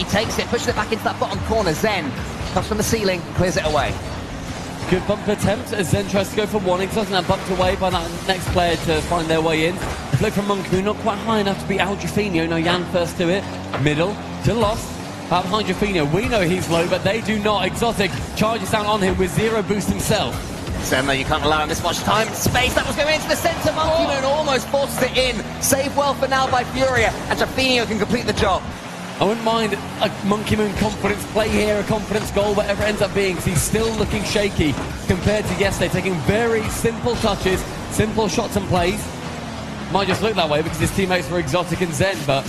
takes it, pushes it back into that bottom corner. Zen comes from the ceiling, clears it away. Good bump attempt as Zen tries to go for one. Exhausting that bumped away by that next player to find their way in. The flick from Monkey not quite high enough to beat out Jaffinho. Now Jan first to it. Middle to Lost. Out behind Jaffinho. We know he's low, but they do not. Exotic charges down on him with zero boost himself. Zen, though, you can't allow him this much time and space. That was going into the centre. Monkey Moon almost forces it in. Saved well for now by Furia, and Jaffinho can complete the job. I wouldn't mind a Monkey Moon confidence play here, a confidence goal, whatever it ends up being, because he's still looking shaky compared to yesterday, taking very simple touches, simple shots and plays. Might just look that way because his teammates were Exotic and Zen, but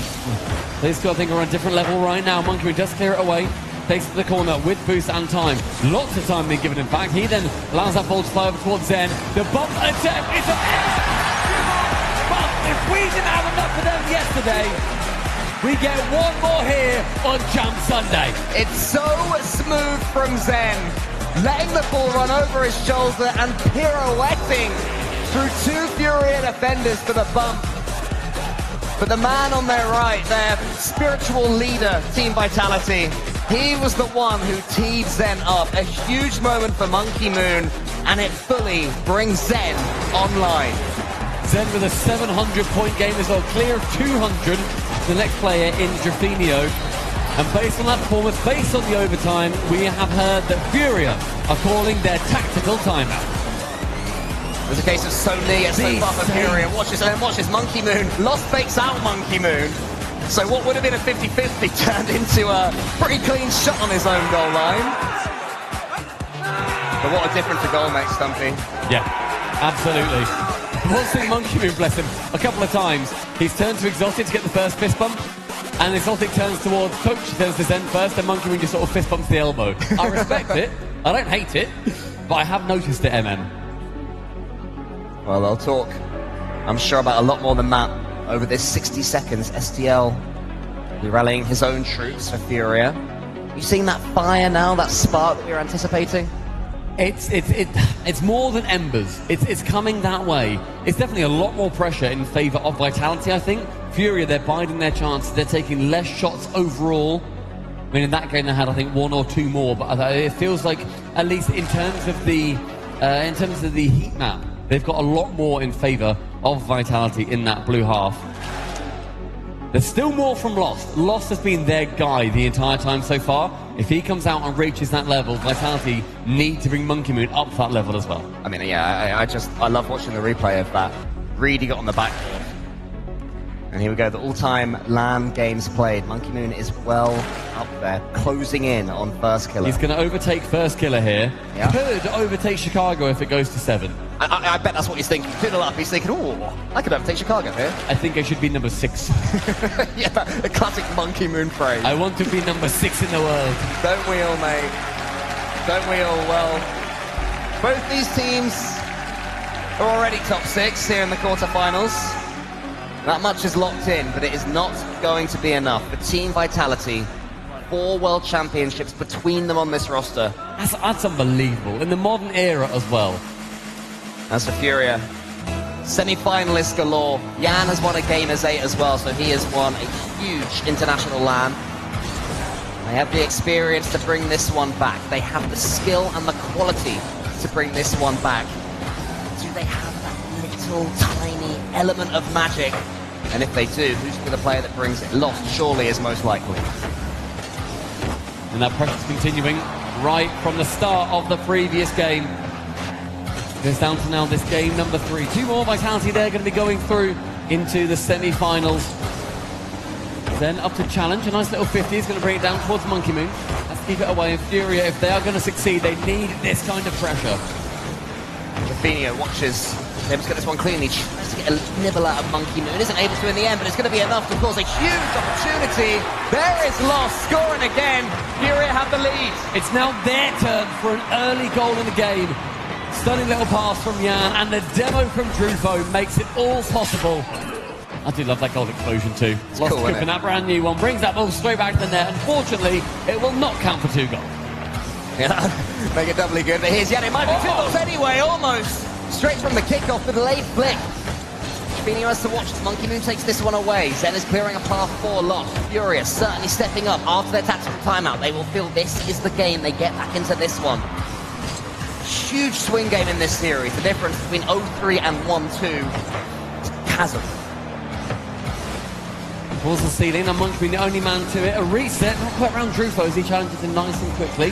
these two I think are on a different level right now. Monkey Moon does clear it away, takes it to the corner with boost and time. Lots of time being given him back. He then allows that ball to fly over towards Zen. The bump attempt is a... But if we didn't have enough for them yesterday, we get one more here on Jam Sunday. It's so smooth from Zen, letting the ball run over his shoulder and pirouetting through two Furia defenders for the bump. But the man on their right, their spiritual leader, Team Vitality, he was the one who teed Zen up. A huge moment for Monkey Moon, and it fully brings Zen online. Zen with a 700-point game as well, clear of 200. The next player in Jaffinho. And based on that performance, based on the overtime, we have heard that Furia are calling their tactical timeout. There's a case of so near, so far for Furia. Watch this, and then watch this. Monkey Moon. Lost fakes out Monkey Moon. So what would have been a 50-50 turned into a pretty clean shot on his own goal line. But what a difference a goal makes, Stumpy. Yeah, absolutely. We've seen Monkey Moon, bless him, a couple of times. He's turned to Exotic to get the first fist bump, and Exotic turns towards Coach, turns to Zen first, and Monkey Moon just sort of fist bumps the elbow. I respect it. I don't hate it, but I have noticed it, MM. Well, they'll talk, I'm sure, about a lot more than that over this 60 seconds. STL will be rallying his own troops for Furia. You seen that fire now, that spark that we were anticipating? It's more than embers. It's coming that way. It's definitely a lot more pressure in favour of Vitality, I think. Furia, they're biding their chances. They're taking less shots overall. I mean, in that game they had, I think, one or two more. But it feels like, at least in terms of the heat map, they've got a lot more in favour of Vitality in that blue half. There's still more from Lost. Lost has been their guy the entire time so far. If he comes out and reaches that level, Vitality need to bring Monkey Moon up to that level as well. I mean, yeah, I love watching the replay of that. Really got on the backboard. And here we go, the all-time LAN games played. Monkey Moon is well up there, closing in on First Killer. He's going to overtake First Killer here. Yeah. Could overtake Chicago if it goes to 7. I bet that's what he's thinking. Fiddle up, he's thinking, oh, I could overtake Chicago here. I think I should be number 6. Yeah, the classic Monkey Moon phrase. I want to be number 6 in the world. Don't we all, mate? Don't we all? Well, both these teams are already top 6 here in the quarterfinals. That much is locked in, but it is not going to be enough. For Team Vitality, 4 World Championships between them on this roster. That's unbelievable. In the modern era as well. As for Furia, semi-finalists galore. Jan has won a Game as 8 as well, so he has won a huge international LAN. They have the experience to bring this one back. They have the skill and the quality to bring this one back. Do they have that little tiny element of magic? And if they do, who's going to be the player that brings it? Lost, surely, is most likely. And that pressure's continuing right from the start of the previous game. It's down to now this game number 3. 2 more Vitality there going to be going through into the semi-finals. Then up to challenge. A nice little 50 is going to bring it down towards Monkey Moon. Let's keep it away. And Furia, if they are going to succeed, they need this kind of pressure. Jaffinho watches. Able to get this one clean. He tries to get a nibble out of Monkey Moon. Isn't able to in the end, but it's going to be enough to cause a huge opportunity. There is Lost scoring again. Furia have the lead. It's now their turn for an early goal in the game. Stunning little pass from Jan, and the demo from Drufo makes it all possible. I do love that goal explosion too. It's Lost cool, Coop and that brand new one brings that ball straight back to the net. Unfortunately, it will not count for 2 goals. Yeah, make it doubly good. But here's Jan. It might be 2 goals anyway, almost. Straight from the kickoff, the delayed flick. Trofino has to watch as Monkey Moon takes this one away. Zen is clearing a path for Lost. FURIA certainly stepping up after their tactical timeout. They will feel this is the game. They get back into this one. Huge swing game in this series. The difference between 0-3 and 1-2. Chasm. Towards the ceiling, and Monkey Moon the only man to it. A reset, not quite around Drufo as he challenges him nice and quickly.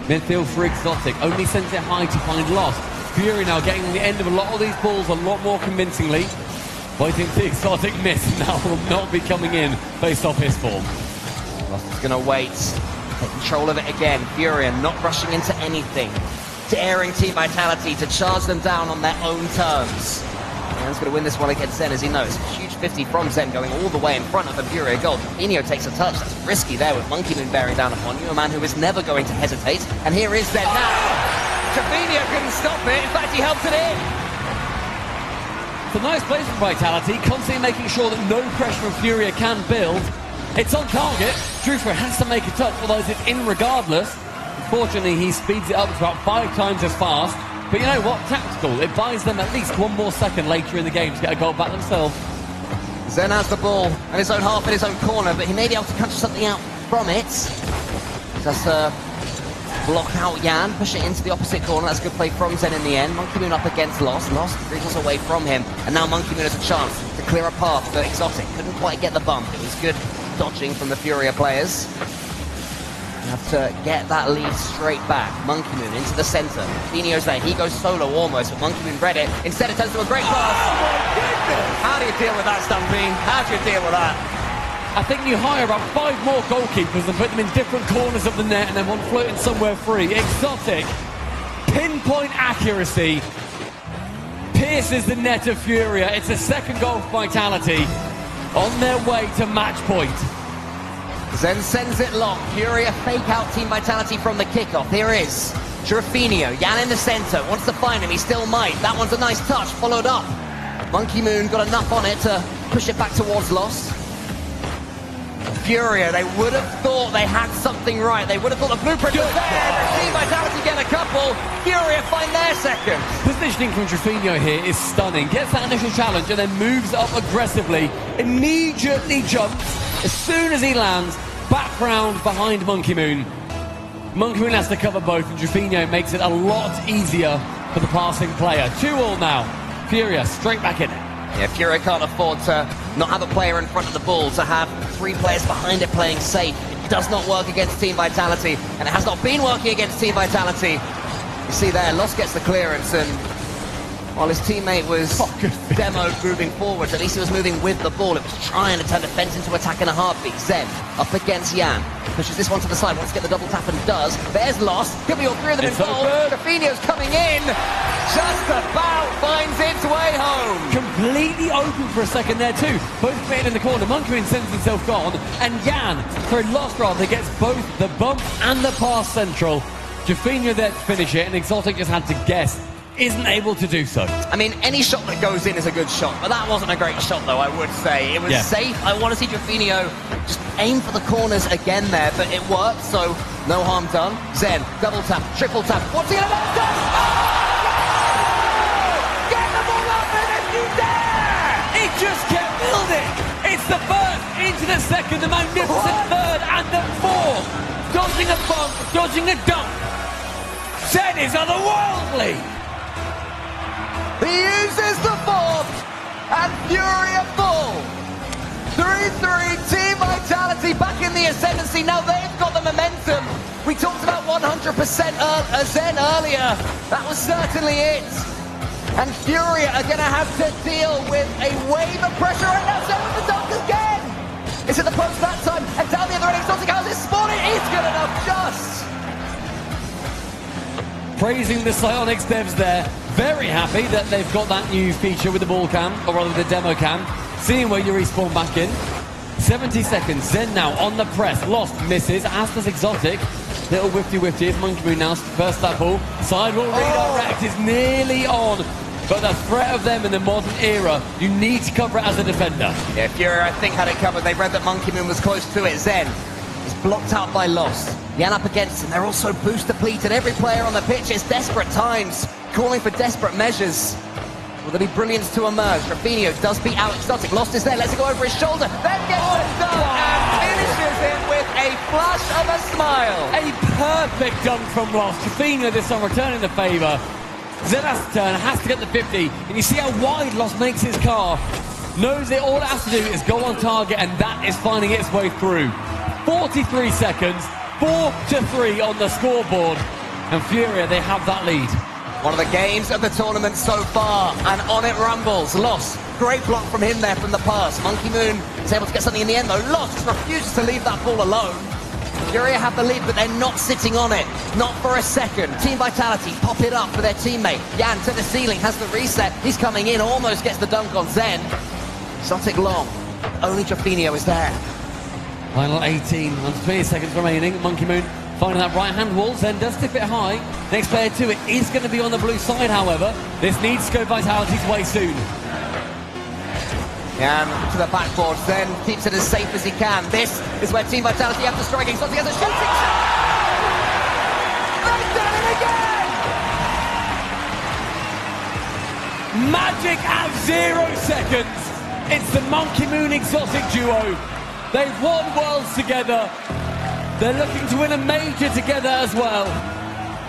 Midfield for Exotic, only sends it high to find Lost. FURIA now getting on the end of a lot of these balls a lot more convincingly. But I think the Exotic miss now will not be coming in based off his form. Lost is going to wait, take control of it again. FURIA not rushing into anything. Daring Team Vitality to charge them down on their own terms. Jan's going to win this one against Zen, as he knows. Huge 50 from Zen, going all the way in front of the FURIA goal. Trofino takes a touch. That's risky there with Monkey Moon bearing down upon you, a man who is never going to hesitate. And here is Zen now. Trofino couldn't stop it. In fact, he helped it in. It's a nice place for Vitality, constantly making sure that no pressure from FURIA can build. It's on target. Drufo has to make a touch, otherwise it's in regardless. Unfortunately, he speeds it up to about 5 times as fast. But you know what? Tactical. It buys them at least 1 more second later in the game to get a goal back themselves. Zen has the ball in his own half, in his own corner, but he may be able to punch something out from it. Just block out Jan, push it into the opposite corner. That's a good play from Zen in the end. Monkey Moon up against Lost. Lost wriggles away from him. And now Monkey Moon has a chance to clear a path for Exotic. Couldn't quite get the bump. It was good dodging from the FURIA players. You have to get that lead straight back. Monkey Moon into the center. Trofino's there. He goes solo almost, but Monkey Moon read it. Instead, it turns to a great pass. Oh my goodness! How do you deal with that, Stumpy? How do you deal with that? I think you hire about 5 more goalkeepers and put them in different corners of the net and then one floating somewhere free. Exotic, pinpoint accuracy, pierces the net of FURIA. It's a second goal for Vitality on their way to match point. Zen sends it long. FURIA fake out Team Vitality from the kickoff. Here is Trofino. Jan in the center. Wants to find him. He still might. That one's a nice touch. Followed up. Monkey Moon got enough on it to push it back towards Lost. FURIA, they would have thought they had something right. They would have thought the blueprint was there. Team Vitality get a couple. FURIA find their second. Positioning from Trofino here is stunning. Gets that initial challenge and then moves up aggressively. Immediately jumps as soon as he lands. Back round behind Monkey Moon. Monkey Moon has to cover both, and Trofino makes it a lot easier for the passing player. 2-2 now. FURIA straight back in it. Yeah, FURIA can't afford to not have a player in front of the ball, to have 3 players behind it playing safe. It does not work against Team Vitality, and it has not been working against Team Vitality. You see there, Lost gets the clearance, and while his teammate was demoed moving forwards, at least he was moving with the ball. It was trying to turn defense into attack in a heartbeat. Zen up against Jan. Pushes this one to the side, wants to get the double tap and does. There's Lost. Could be all 3 of them involved. Trofino's coming in. Just about finds its way home. Completely open for a second there too. Both made in the corner. Monkey Moon sends himself gone. And Lost rather, gets both the bump and the pass central. Trofino there to finish it, and Exotic just had to guess. Isn't able to do so. I mean, any shot that goes in is a good shot, but that wasn't a great shot, though, I would say. It was safe. I want to see Trofino just aim for the corners again there, but it worked, so no harm done. Zen, double tap, triple tap. What's he going to do? Get the ball up in if you dare! It just kept building. It's the first into the second, the magnificent third, and the fourth. Dodging a bump, dodging a dump. Zen is otherworldly. He uses the fourth, and FURIA fall. 3-3, Team Vitality back in the ascendancy. Now they've got the momentum. We talked about 100% Zen earlier. That was certainly it. And FURIA are going to have to deal with a wave of pressure right now. So with the dunk again. It's at the post that time, and down the other end, Exotic has it spotted. He's good enough, just. Praising the Psyonix devs there. Very happy that they've got that new feature with the ball cam, or rather the demo cam. Seeing where you respawn back in. 70 seconds, Zen now on the press. Lost, misses, as does Exotic. Little whifty as Monkey Moon now first that ball. Sidewall redirect is nearly on. But the threat of them in the modern era, you need to cover it as a defender. Yeah, FURIA, I think, had it covered. They read that Monkey Moon was close to it. Zen is blocked out by Lost. Jan up against him. They're also boost depleted. Every player on the pitch is desperate times, calling for desperate measures. Will there be brilliance to emerge? Rafinha does beat out Exotic. Lost is there, lets it go over his shoulder, then gets it done and finishes it with a flash of a smile. A perfect dunk from Lost. Rafinha this time returning the favour. Zed has to turn, has to get the 50, and you see how wide Lost makes his car. Knows that all it has to do is go on target, and that is finding its way through. 43 seconds, 4-3 on the scoreboard, and FURIA, they have that lead. One of the games of the tournament so far, and on it rumbles. Lost, great block from him there from the pass. Monkey Moon is able to get something in the end though. Lost refuses to leave that ball alone. FURIA have the lead, but they're not sitting on it. Not for a second. Team Vitality pop it up for their teammate. Jan to the ceiling, has the reset. He's coming in, almost gets the dunk on Zen. Exotic long. Only Rafinha is there. Final 18, under 20 seconds remaining. Monkey Moon finding that right-hand wall. Zen does tip it high. Next player to it is going to be on the blue side, however. This needs to go Vitality's way soon. Jan to the backboard, Zen keeps it as safe as he can. This is where Team Vitality have to strike. Exotic has a shooting shot! They've done it again! Magic at 0 seconds. It's the Monkey Moon Exotic duo. They've won Worlds together. They're looking to win a major together as well.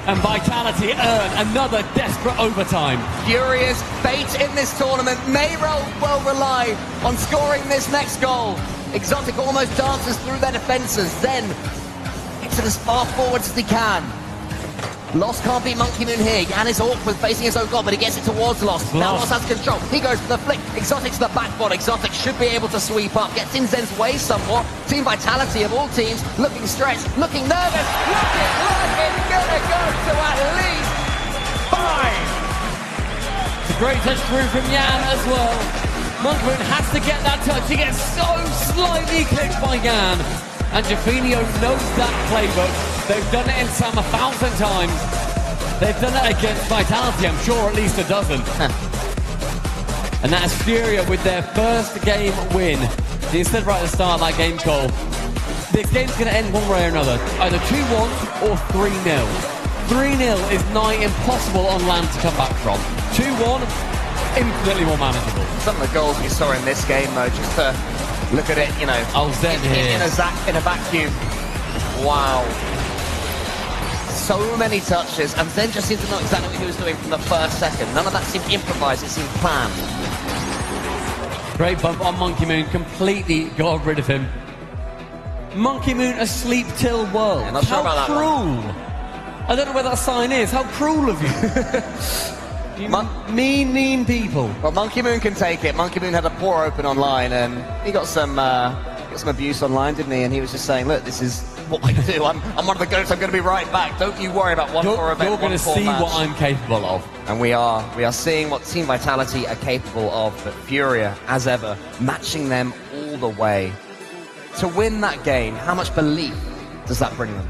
And Vitality earn another desperate overtime. FURIA's fate in this tournament may well rely on scoring this next goal. Exotic almost dances through their defences, then gets it as far forwards as he can. Lost can't beat Monkey Moon here. Jan is awkward facing his own goal, but he gets it towards Lost. Now Lost has control. He goes for the flick. Exotic to the backboard. Exotic should be able to sweep up. Gets in Zen's way somewhat. Team Vitality of all teams looking stretched, looking nervous, looking like it's gonna go to at least 5. It's a great touch through from Jan as well. Monkey Moon has to get that touch. He gets so slightly clipped by Jan. And Rafinha knows that playbook. They've done it in Sam 1,000 times. They've done it against Vitality, I'm sure at least a dozen. And that is FURIA with their first game win. You said right at the start of that game, Cole, this game's going to end one way or another. Either 2-1 or 3-0. 3-0 is nigh impossible on land to come back from. 2-1, infinitely more manageable. Some of the goals we saw in this game, though, just to look at it, you know, Zen here. in a vacuum. Wow. So many touches, and Zen just seemed to know exactly what he was doing from the first second. None of that seemed improvised, it seemed planned. Great bump on Monkey Moon, completely got rid of him. Monkey Moon asleep till world. Yeah, not sure about that cruel. I don't know where that sign is. How cruel of you. You mean people. Well, Monkey Moon can take it. Monkey Moon had a poor open online, and he got some abuse online, didn't he? And he was just saying, look, this is what I do. I'm one of the goats. I'm going to be right back. Don't you worry about one poor event. You're going to see match. what I'm capable of. And we are seeing what Team Vitality are capable of, but FURIA, as ever, matching them all the way. To win that game, how much belief does that bring them?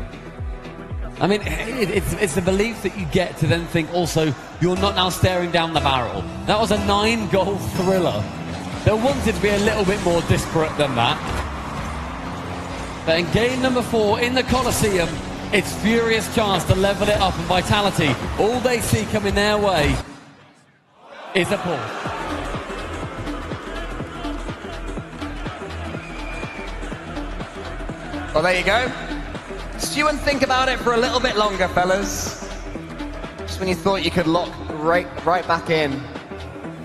I mean, it's the belief that you get to then think also, you're not now staring down the barrel. That was a 9-goal thriller. They wanted to be a little bit more disparate than that. But in game number 4 in the Coliseum, it's FURIA's chance to level it up, and Vitality, all they see coming their way is a pull. Well, there you go. Stew and think about it for a little bit longer, fellas. Just when you thought you could lock right back in,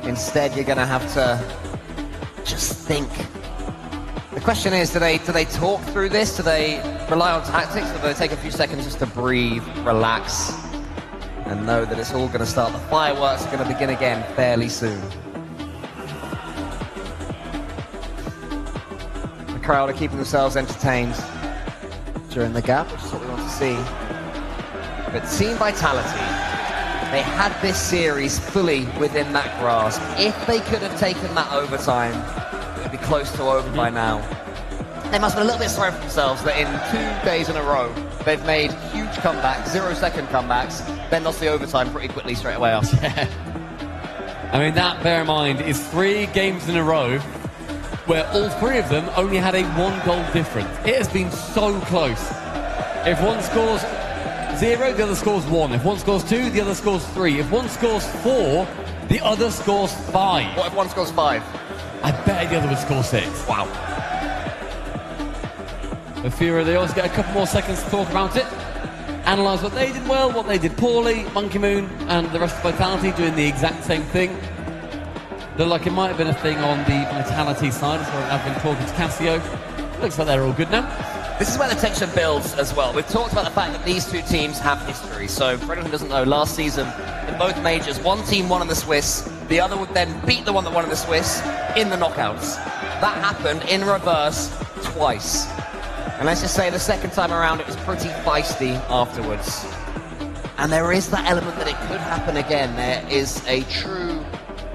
instead you're going to have to just think. The question is, do they talk through this? Do they rely on tactics? Or do they take a few seconds just to breathe, relax, and know that it's all going to start? The fireworks are going to begin again fairly soon. The crowd are keeping themselves entertained during the gap, which is what we want to see. But Team Vitality, they had this series fully within that grasp. If they could have taken that overtime, it would be close to over by now. They must have been a little bit sorry for themselves that in 2 days in a row, they've made huge comebacks, 0-second comebacks, then lost the overtime pretty quickly straight away after. Yeah. I mean, that, bear in mind, is 3 games in a row where all 3 of them only had a 1-goal difference. It has been so close. If one scores 0, the other scores 1. If one scores 2, the other scores 3. If one scores 4, the other scores 5. What if one scores 5? I bet the other would score 6. Wow. With FURIA, they always get a couple more seconds to talk about it. Analyse what they did well, what they did poorly. Monkey Moon and the rest of Vitality doing the exact same thing. Looked like it might have been a thing on the Vitality side, so I've been talking to Casio. Looks like they're all good now. This is where the tension builds as well. We've talked about the fact that these two teams have history. So for anyone who doesn't know, last season in both majors, one team won in the Swiss, the other would then beat the one that won in the Swiss in the knockouts. That happened in reverse twice. And let's just say the second time around it was pretty feisty afterwards. And there is that element that it could happen again. There is a true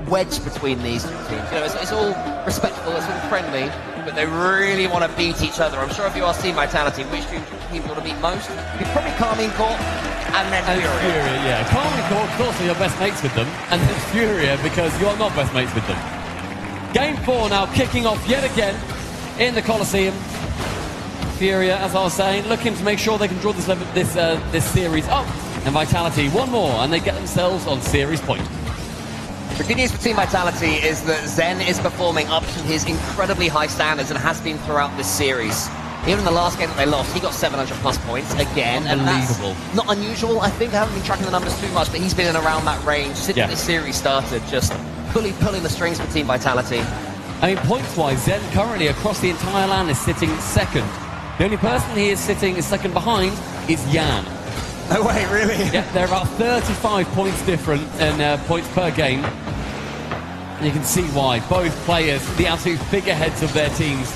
wedge between these two teams. You know, it's all respectful, it's all friendly, but they really want to beat each other. I'm sure if you ask Team Vitality which team you want to beat most, you'd probably Carmine Court and then FURIA. Yeah. Carmine Court, of course, are your best mates with them, and then FURIA because you're not best mates with them. Game 4 now kicking off yet again in the Coliseum. FURIA, as I was saying, looking to make sure they can draw this series up. And Vitality, one more, and they get themselves on series point. The good news for Team Vitality is that Zen is performing up to his incredibly high standards and has been throughout this series. Even in the last game that they lost, he got 700 plus points again. Unbelievable. And that's not unusual. I think I haven't been tracking the numbers too much, but he's been in around that range since this series started, just fully pulling the strings for Team Vitality. I mean, points-wise, Zen currently across the entire land is sitting second. The only person he is sitting second behind is Jan. No way, really? Yeah, they're about 35 points different in points per game. And you can see why. Both players, the absolute figureheads of their teams.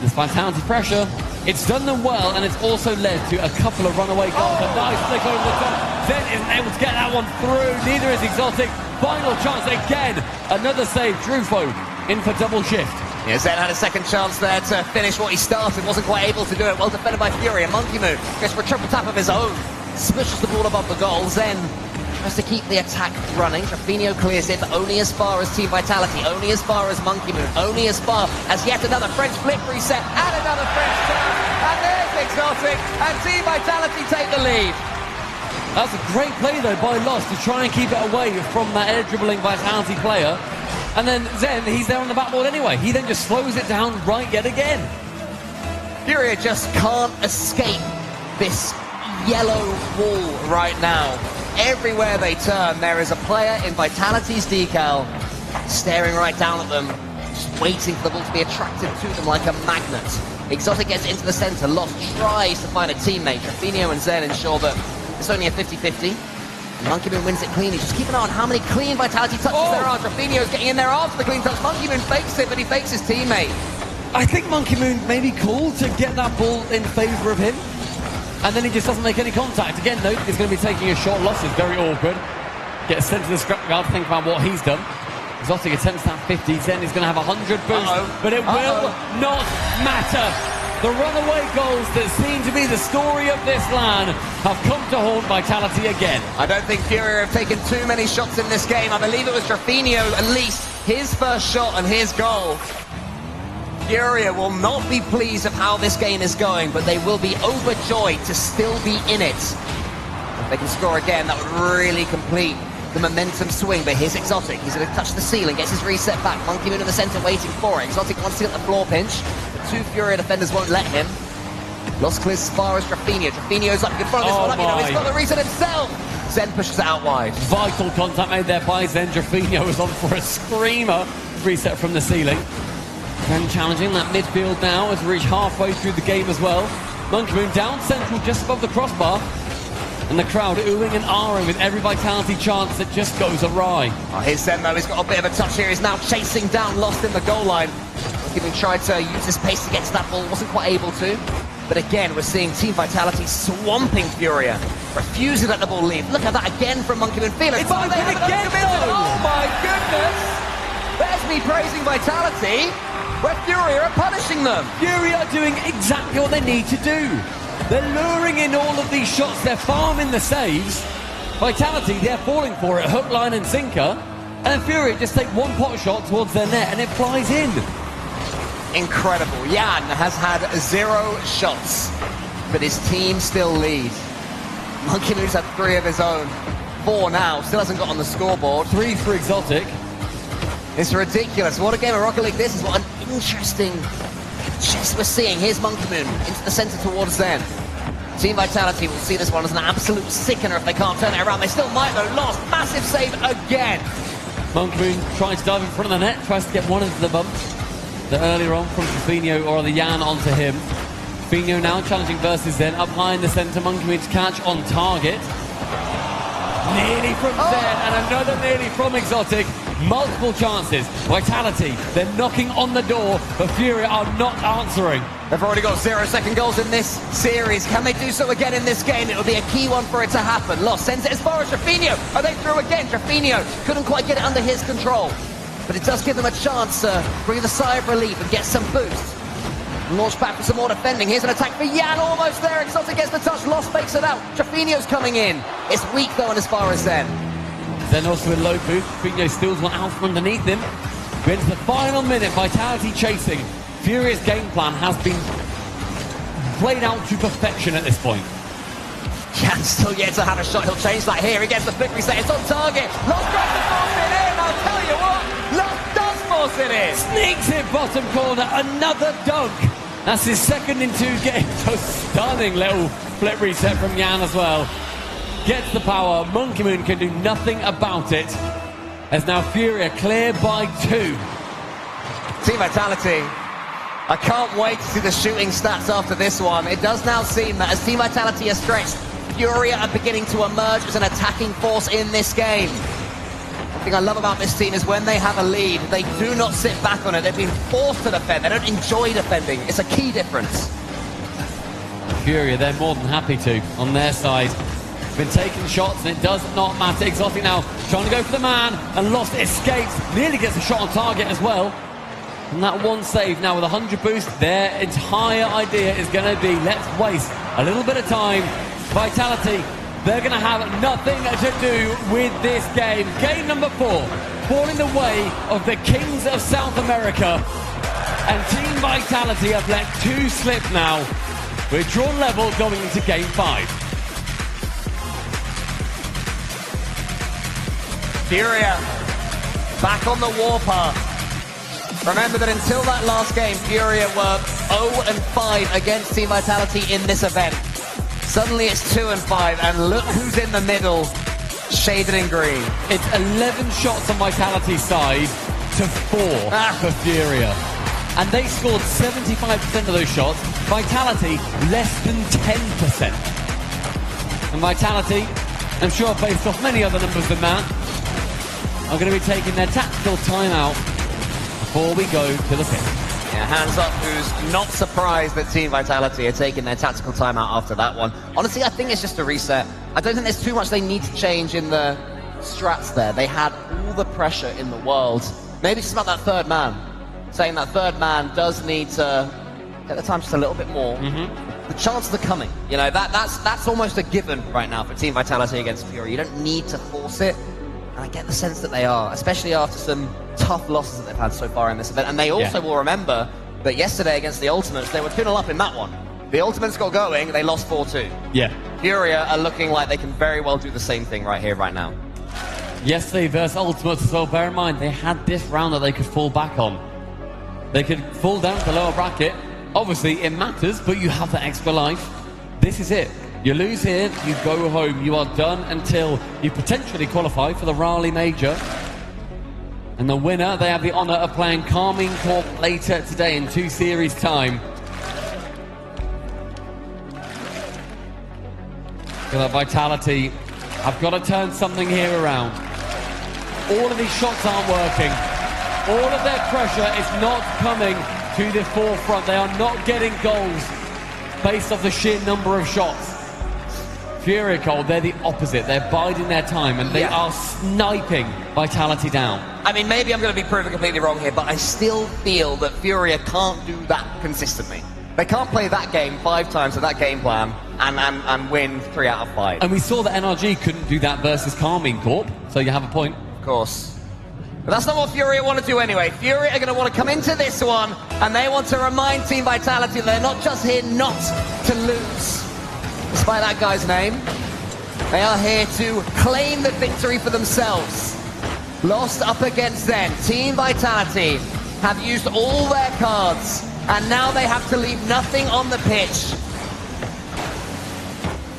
This Vitality pressure, it's done them well, and it's also led to a couple of runaway goals. A nice flick over the top. Zen isn't able to get that one through. Neither is Exotic. Final chance again. Another save. Drufo in for double shift. Yeah, Zen had a second chance there to finish what he started. Wasn't quite able to do it. Well defended by FURIA. Monkey Moon goes for a triple tap of his own. Smushes the ball above the goal. Zen tries to keep the attack running. Trafino clears it, but only as far as Team Vitality. Only as far as Monkey Moon. Only as far as yet another French flip reset. And another French turn. And there's Exotic. And Team Vitality take the lead. That's a great play, though, by Lost to try and keep it away from that air-dribbling Vitality player. And then Zen, he's there on the backboard anyway. He then just slows it down right yet again. FURIA just can't escape this yellow wall right now. Everywhere they turn, there is a player in Vitality's decal staring right down at them, just waiting for the ball to be attracted to them like a magnet. Exotic gets into the center. Lost tries to find a teammate. Trafino and Zen ensure that it's only a 50-50. Monkey Moon wins it cleanly. Just keep an eye on how many clean Vitality touches there are. Trafino's getting in there after the clean touch. Monkey Moon fakes it, but he fakes his teammate. I think Monkey Moon may be cool to get that ball in favour of him. And then he just doesn't make any contact. Again, though, he's going to be taking a short loss. It's very awkward. Gets sent to the scrapyard. Think about what he's done. Exotic attempts that 50. Zen is going to have 100 boost. But it will not matter. The runaway goals that seem to be the story of this LAN have come to haunt Vitality again. I don't think FURIA have taken too many shots in this game. I believe it was Trafino, at least, his first shot and his goal. FURIA will not be pleased of how this game is going, but they will be overjoyed to still be in it. If they can score again, that would really complete the momentum swing. But here's Exotic. He's going to touch the ceiling, gets his reset back. Monkey Moon in the center waiting for it. Exotic wants to get the floor pinch. The two FURIA defenders won't let him. Lost clears as far as Trafino. Trafino's up. He can throw this one up. You know, he's got the reset himself. Zen pushes it out wide. Vital contact made there by Zen. Trafino was on for a screamer. Reset from the ceiling. Zen challenging that midfield now as we reach halfway through the game as well. Monkey Moon down central just above the crossbar. And the crowd oohing and ahhing with every Vitality chance that just goes awry. Oh, here's Zen though, he's got a bit of a touch here. He's now chasing down Lost in the goal line. Even tried to use his pace to get to that ball, wasn't quite able to. But again, we're seeing Team Vitality swamping FURIA, refusing to let the ball leave. Look at that again from Monkey Moon. Feel it. It's open again, though. Oh my goodness! There's me praising Vitality, where FURIA are punishing them. FURIA are doing exactly what they need to do. They're luring in all of these shots. They're farming the saves. Vitality, they're falling for it, hook, line and sinker. And then FURIA just take one pot shot towards their net and it flies in. Incredible. Jan has had 0 shots, but his team still lead. Monkey Moon's had 3 of his own. 4 now, still hasn't got on the scoreboard. 3 for Exotic. It's ridiculous. What a game of Rocket League this is. What an interesting chess we're seeing. Here's Monkey Moon into the center towards Zen. Team Vitality will see this one as an absolute sickener if they can't turn it around. They still might though. Lost. Massive save again. Monkey Moon trying to dive in front of the net. Tries to get one into the bump. The earlier on from Trofino or the Yan onto him. Trofino now challenging versus Zen. Up high in the center. Monkey Moon's catch on target. Nearly from Zen and another nearly from Exotic. Multiple chances. Vitality, they're knocking on the door, but FURIA are not answering. They've already got 0-second goals in this series. Can they do so again in this game? It will be a key one for it to happen. Lost sends it as far as Trofino. Are they through again? Trofino couldn't quite get it under his control, but it does give them a chance to breathe a sigh of relief and get some boost. Launch back for some more defending. Here's an attack for Yan, almost there. Exotic gets the touch, Lost fakes it out. Trofino's coming in. It's weak though, and as far as Zen. Then also in low boost, Trofino steals one out from underneath him. We're into the final minute, Vitality chasing. FURIA's game plan has been played out to perfection at this point. Yan still yet to have a shot. He'll change that here. He gets the flick reset. It's on target. Lost tries to force it in. I'll tell you what, Lost does force it in. Sneaks it bottom corner, another dunk. That's his second in 2 games. A stunning little flip reset from Yan as well. Gets the power. Monkey Moon can do nothing about it. As now FURIA clear by 2. Team Vitality. I can't wait to see the shooting stats after this one. It does now seem that as Team Vitality are stretched, FURIA are beginning to emerge as an attacking force in this game. One thing I love about this team is when they have a lead, they do not sit back on it. They've been forced to defend. They don't enjoy defending. It's a key difference. FURIA, they're more than happy to on their side. Been taking shots and it does not matter. Exotic now trying to go for the man and Lost escapes. Nearly gets a shot on target as well. And that one save now with 100 boost, their entire idea is going to be let's waste a little bit of time. Vitality, they're going to have nothing to do with this game. Game number 4, falling the way of the Kings of South America. And Team Vitality have let 2 slip now. We're drawn level going into game 5. FURIA back on the warpath. Remember that until that last game, FURIA were 0-5 against Team Vitality in this event. Suddenly it's 2-5, and look who's in the middle, shaded in green. It's 11 shots on Vitality's side to 4 for FURIA. And they scored 75% of those shots. Vitality, less than 10%. And Vitality, I'm sure based off many other numbers than that, are going to be taking their tactical timeout before we go to the pitch. Yeah, hands up who's not surprised that Team Vitality are taking their tactical timeout after that one. Honestly, I think it's just a reset. I don't think there's too much they need to change in the strats there. They had all the pressure in the world. Maybe it's just about that third man. Saying that third man does need to get the time just a little bit more. The chances are coming. You know, that's almost a given right now for Team Vitality against FURIA. You don't need to force it. And I get the sense that they are, especially after some tough losses that they've had so far in this event. And they also will remember that yesterday against the Ultimates, they were 2-0 up in that one. The Ultimates got going, they lost 4-2. Yeah. FURIA are looking like they can very well do the same thing right here, right now. Yesterday versus Ultimates as well, bear in mind, they had this round that they could fall back on. They could fall down to the lower bracket. Obviously, it matters, but you have that extra life. This is it. You lose here, you go home. You are done until you potentially qualify for the Raleigh Major. And the winner, they have the honour of playing Carmine Corp later today in 2 series time. So that Vitality have got to turn something here around. All of these shots aren't working. All of their pressure is not coming to the forefront. They are not getting goals based off the sheer number of shots. FURIA, Cole, they're the opposite. They're biding their time and they are sniping Vitality down. I mean, maybe I'm going to be proven completely wrong here, but I still feel that FURIA can't do that consistently. They can't play that game 5 times with that game plan and win 3 out of 5. And we saw that NRG couldn't do that versus Carmine Corp, so you have a point. Of course. But that's not what FURIA want to do anyway. FURIA are going to want to come into this one and they want to remind Team Vitality that they're not just here not to lose. Despite that guy's name, They are here to claim the victory for themselves. Lost up against Zen. Team Vitality have used all their cards, and now they have to leave nothing on the pitch.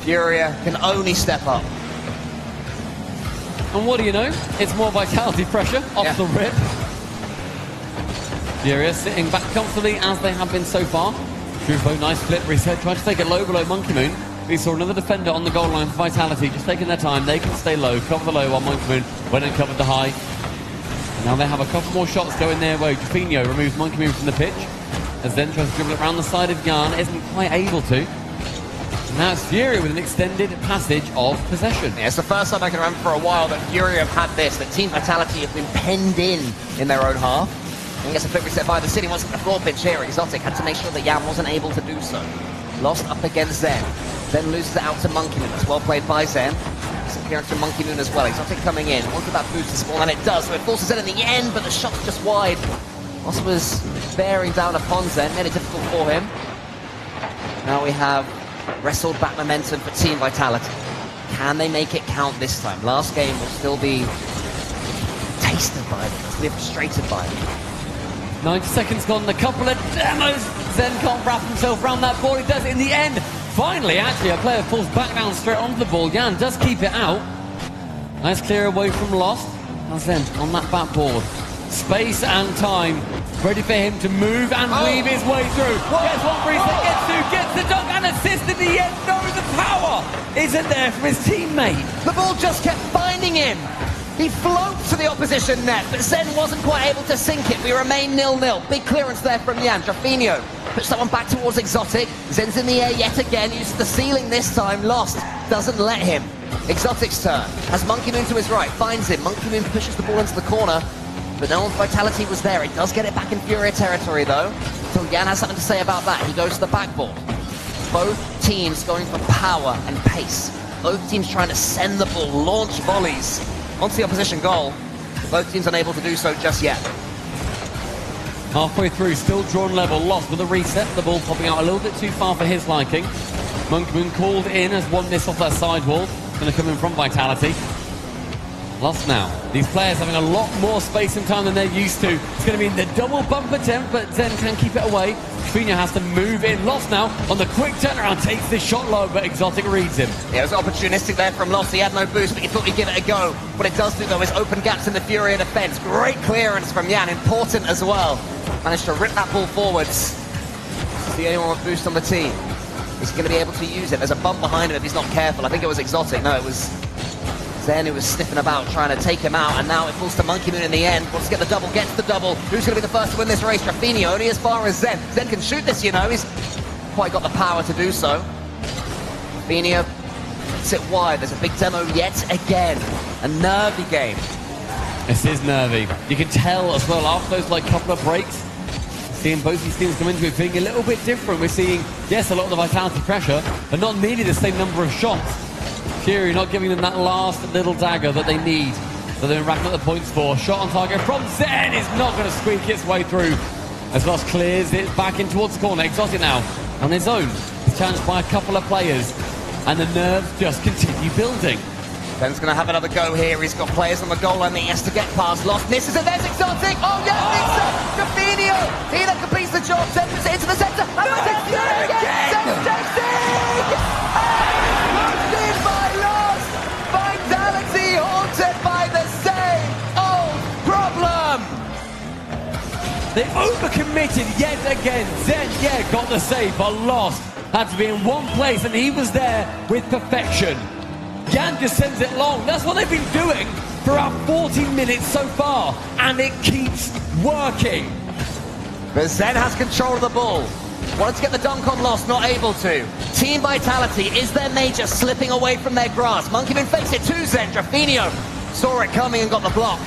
FURIA can only step up. And what do you know? It's more Vitality pressure off the rip. FURIA sitting back comfortably as they have been so far. Truvo, nice flip reset, tried to take it low below Monkey Moon. We saw another defender on the goal line for Vitality, just taking their time. They can stay low, cover the low while Monkey Moon went and covered the high. And now they have a couple more shots going their way. Jaffinho removes Monkey Moon from the pitch, as then tries to dribble it around the side of Jan, isn't quite able to. And now it's FURIA with an extended passage of possession. Yeah, it's the first time I can remember for a while that FURIA have had this, that Team Vitality have been penned in their own half. And he gets a flip reset by the City, wasn't the floor pitch here. Exotic had to make sure that Jan wasn't able to do so. Lost up against Zen. Then loses it out to Monkey Moon. That's well played by Zen. Some clearance from Monkey Moon as well. Exotic coming in. Wanted that boost to spawn, and it does. So it forces Zen in the end, but the shot's just wide. Lost was bearing down upon Zen. Made it difficult for him. Now we have wrestled back momentum for Team Vitality. Can they make it count this time? Last game will still be tasted by them. Still be frustrated by them. 90 seconds gone, a couple of demos. Zen can't wrap himself around that ball. He does it in the end. Finally, actually, a player falls back down straight onto the ball. Jan does keep it out. Nice clear away from Lost. Now Zen on that backboard. Space and time. Ready for him to move and weave his way through. Gets one free set, gets two, gets the dunk and assist in the end. No, the power isn't there from his teammate. The ball just kept finding him. He floats to the opposition net, but Zen wasn't quite able to sink it. We remain 0-0. Big clearance there from Jan. Jaffinho puts that one back towards Exotic. Zen's in the air yet again, uses the ceiling this time. Lost, doesn't let him. Exotic's turn. Has Monkey Moon to his right, finds him. Monkey Moon pushes the ball into the corner, but no one's Vitality was there. It does get it back in FURIA territory though. So Jan has something to say about that. He goes to the backboard. Both teams going for power and pace. Both teams trying to send the ball, launch volleys onto the opposition goal. Both teams unable to do so just yet. Halfway through, still drawn level. Lost with a reset. The ball popping out a little bit too far for his liking. Monkey Moon called in, has won this off that sidewall. Going to come in from Vitality. Lost now. These players having a lot more space and time than they're used to. It's going to be in the double bump attempt, but Zen can keep it away. FURIA has to move in. Lost now on the quick turnaround, takes this shot low, but Exotic reads him. Yeah, it was opportunistic there from Lost. He had no boost, but he thought he'd give it a go. What it does do, though, is open gaps in the FURIA defense. Great clearance from Jan, important as well. Managed to rip that ball forwards. Is the only one with boost on the team? Is he going to be able to use it? There's a bump behind him if he's not careful. I think it was Exotic. No, it was Zen who was sniffing about trying to take him out, and now it falls to Monkey Moon in the end. Wants to get the double, gets the double. Who's going to be the first to win this race? Jaffinho, only as far as Zen. Zen can shoot this, you know. He's quite got the power to do so. Jaffinho hits it wide. There's a big demo yet again. A nervy game. This is nervy. You can tell as well after those couple of breaks, seeing both these teams come into it being a little bit different. We're seeing, yes, a lot of the Vitality pressure, but not nearly the same number of shots. FURIA not giving them that last little dagger that they need, that they're racking up the points for. Shot on target from Zen is not going to squeak its way through. As Lost clears it back in towards the corner. Exotic now on his own. He's challenged by a couple of players, and the nerves just continue building. Zen's going to have another go here. He's got players on the goal line that he has to get past. Lost misses it. There's Exotic. Oh, yeah, big set. Jaffinho. He that completes the job. Zen puts it into the centre. And no, again. Zen takes it. Haunted by Lost. Vitality haunted by the same old problem. They overcommitted yet again. Zen, yeah, got the save, but Lost had to be in one place, and he was there with perfection. Jan just sends it long. That's what they've been doing for about 14 minutes so far, and it keeps working. But Zen has control of the ball. Wanted to get the dunk on Lost, not able to. Team Vitality is their major, slipping away from their grasp. Monkey Moon fakes it to Zen. Jaffinho saw it coming and got the block.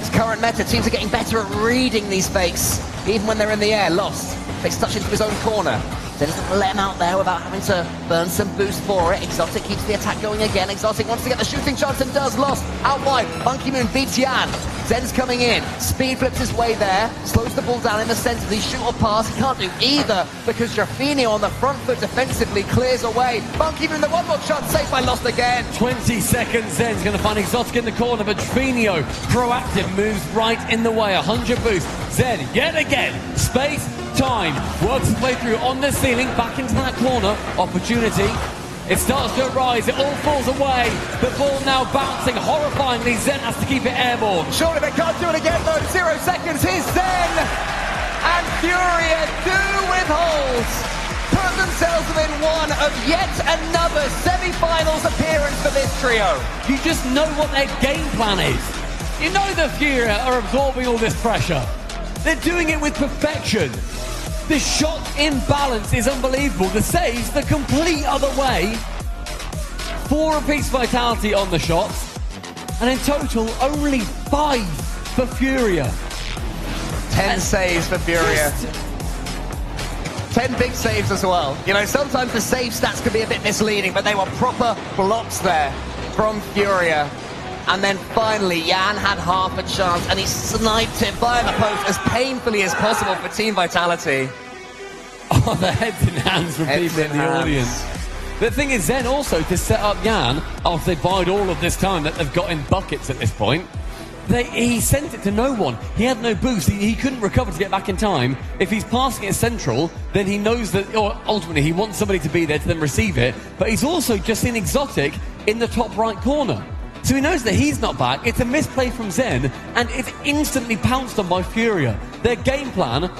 His current meta, teams are getting better at reading these fakes, even when they're in the air. Lost. Fakes touch into his own corner. Zen doesn't let him out there without having to burn some boost for it. Exotic keeps the attack going again. Exotic wants to get the shooting chance and does. Lost out wide. Monkey Moon beats Jan. Zen's coming in. Speed flips his way there. Slows the ball down in the center. Does he shoot or pass? He can't do either because Jaffinio on the front foot defensively clears away. Monkey Moon, the one more shot, saved by Lost again. 20 seconds, Zen's going to find Exotic in the corner, but Jaffinio, proactive, moves right in the way. 100 boost. Zen, yet again, space, time, works his way through on the ceiling, back into that corner. Opportunity. It starts to rise, it all falls away. The ball now bouncing horrifyingly. Zen has to keep it airborne. Surely they can't do it again though. 0 seconds, here's Zen! And FURIA do withhold. Put themselves within one of yet another semi-finals appearance for this trio. You just know what their game plan is. You know the FURIA are absorbing all this pressure. They're doing it with perfection. The shot imbalance is unbelievable. The saves the complete other way. 4 apiece Vitality on the shots. And in total, only 5 for FURIA. 10 saves for FURIA. 10 big saves as well. You know, sometimes the save stats can be a bit misleading, but they were proper blocks there from FURIA. And then finally, Jan had half a chance, and he sniped it by the post as painfully as possible for Team Vitality. Oh, the heads and hands from people in the audience. The thing is, Zen also, to set up Jan, after they bide all of this time that they've got in buckets at this point, he sent it to no one. He had no boost. He couldn't recover to get back in time. If he's passing it central, then he knows that, or ultimately, he wants somebody to be there to then receive it. But he's also just seen Exotic in the top right corner. So he knows that he's not back. It's a misplay from Zen, and it's instantly pounced on by FURIA. Their game plan,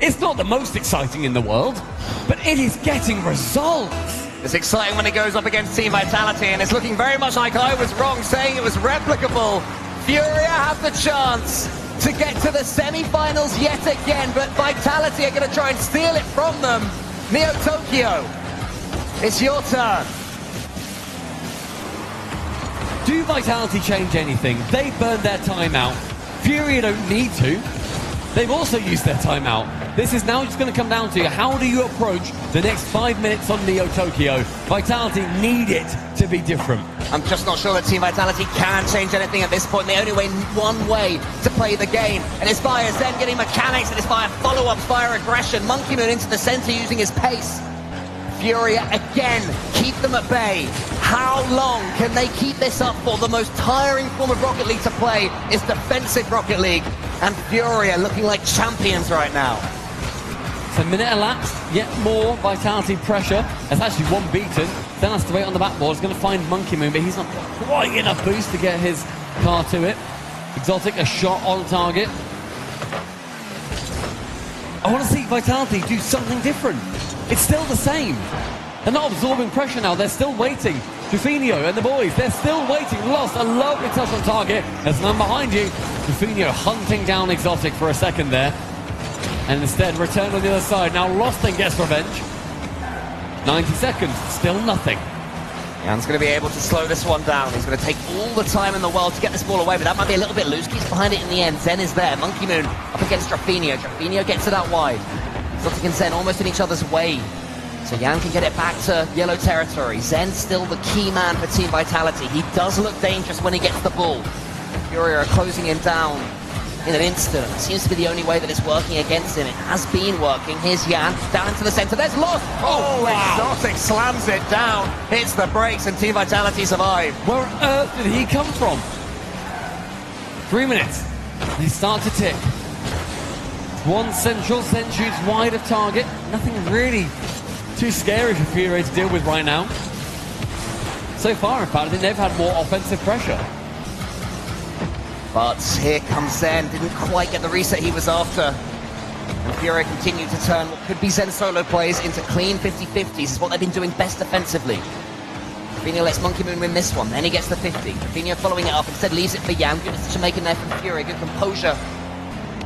it's not the most exciting in the world, but it is getting results. It's exciting when it goes up against Team Vitality, and it's looking very much like I was wrong saying it was replicable. FURIA have the chance to get to the semi-finals yet again, but Vitality are going to try and steal it from them. Neo Tokyo, it's your turn. Do Vitality change anything? They burned their timeout. FURIA don't need to. They've also used their timeout. This is now just going to come down to how do you approach the next 5 minutes on Neo Tokyo. Vitality need it to be different. I'm just not sure that Team Vitality can change anything at this point. They only one way to play the game, and it's via Zen getting mechanics, and it's via follow-ups, via aggression. Monkey Moon into the center using his pace. FURIA again keep them at bay. How long can they keep this up for? The most tiring form of Rocket League to play is defensive Rocket League, and FURIA looking like champions right now. So a minute elapsed, yet more Vitality pressure. There's actually one beaten. Then has to wait on the backboard. He's going to find Monkey Moon, but he's not quite enough boost to get his car to it. Exotic, a shot on target. I want to see Vitality do something different. It's still the same. They're not absorbing pressure now. They're still waiting. Jaffinio and the boys, they're still waiting. Lost a lovely touch on target. There's none behind you. Jaffinio hunting down Exotic for a second there. And instead, return on the other side. Now Lost then gets revenge. 90 seconds, still nothing. Jan's going to be able to slow this one down. He's going to take all the time in the world to get this ball away, but that might be a little bit loose. Keeps behind it in the end. Zen is there. Monkey Moon up against Jaffinio. Jaffinio gets it out wide. Exotic and Zen almost in each other's way. So Jan can get it back to yellow territory. Zen's still the key man for Team Vitality. He does look dangerous when he gets the ball. FURIA are closing him down in an instant. It seems to be the only way that it's working against him. It has been working. Here's Jan, down into the center. There's Lost! Oh, wow. Exotic slams it down. Hits the brakes and Team Vitality survive. Where on earth did he come from? 3 minutes. They start to tick. One central, Zen shoots wide of target. Nothing really too scary for FURIA to deal with right now. So far, in fact, I think they've had more offensive pressure. But here comes Zen. Didn't quite get the reset he was after. And FURIA continue to turn what could be Zen solo plays into clean 50-50s. This is what they've been doing best defensively. Jaffinio lets Monkey Moon win this one. Then he gets the 50. Jaffinio following it up. Instead leaves it for Jan. Good decision-making there from FURIA. Good composure.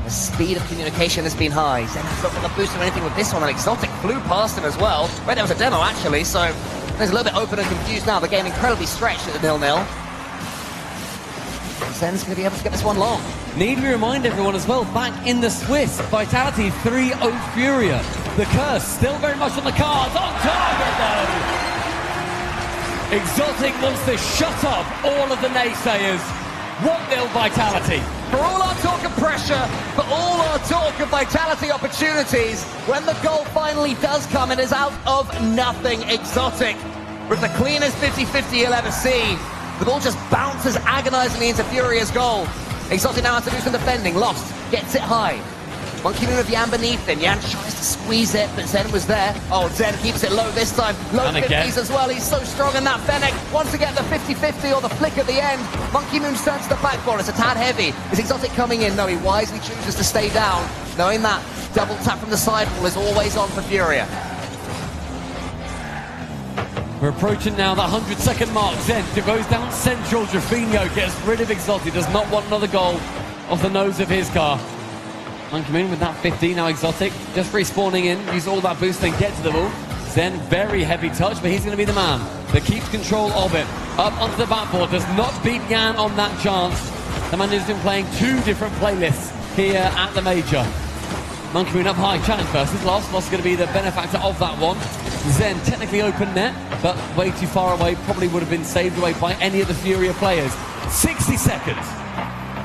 The speed of communication has been high. Zen has not got the boost or anything with this one, and Exotic flew past him as well. Wait, there was a demo actually, so there's a little bit open and confused now. The game incredibly stretched at the 0-0. Zen's going to be able to get this one long. Need we remind everyone as well, back in the Swiss, Vitality 3-0 FURIA. The curse still very much on the cards. On target, though. Exotic wants to shut up all of the naysayers. 1-0 Vitality. For all our talk of pressure, for all our talk of Vitality opportunities, when the goal finally does come, it is out of nothing. Exotic with the cleanest 50-50 you'll ever see. The ball just bounces agonizingly into Furia's goal. Exotic now has to do some defending. Lost, gets it high. Monkey Moon with Yan beneath him. Yan tries to squeeze it, but Zen was there. Oh, Zen keeps it low this time. Low 50s as well. He's so strong in that Fennec. Wants to get the 50-50 or the flick at the end. Monkey Moon turns to the backboard. It's a tad heavy. Is Exotic coming in? No, he wisely chooses to stay down, knowing that double tap from the sidewall is always on for Furia. We're approaching now the 100-second mark. Zen goes down central. Jaffinho gets rid of Exotic. Does not want another goal off the nose of his car. Monkey Moon with that 50, now Exotic just respawning in, use all that boost and get to the ball. Zen, very heavy touch, but he's going to be the man that keeps control of it. Up onto the backboard, does not beat Yan on that chance. The man who's been playing 2 different playlists here at the Major. Monkey Moon up high, challenge versus Lost. Lost is going to be the benefactor of that one. Zen, technically open net, but way too far away, probably would have been saved away by any of the Furia players. 60 seconds.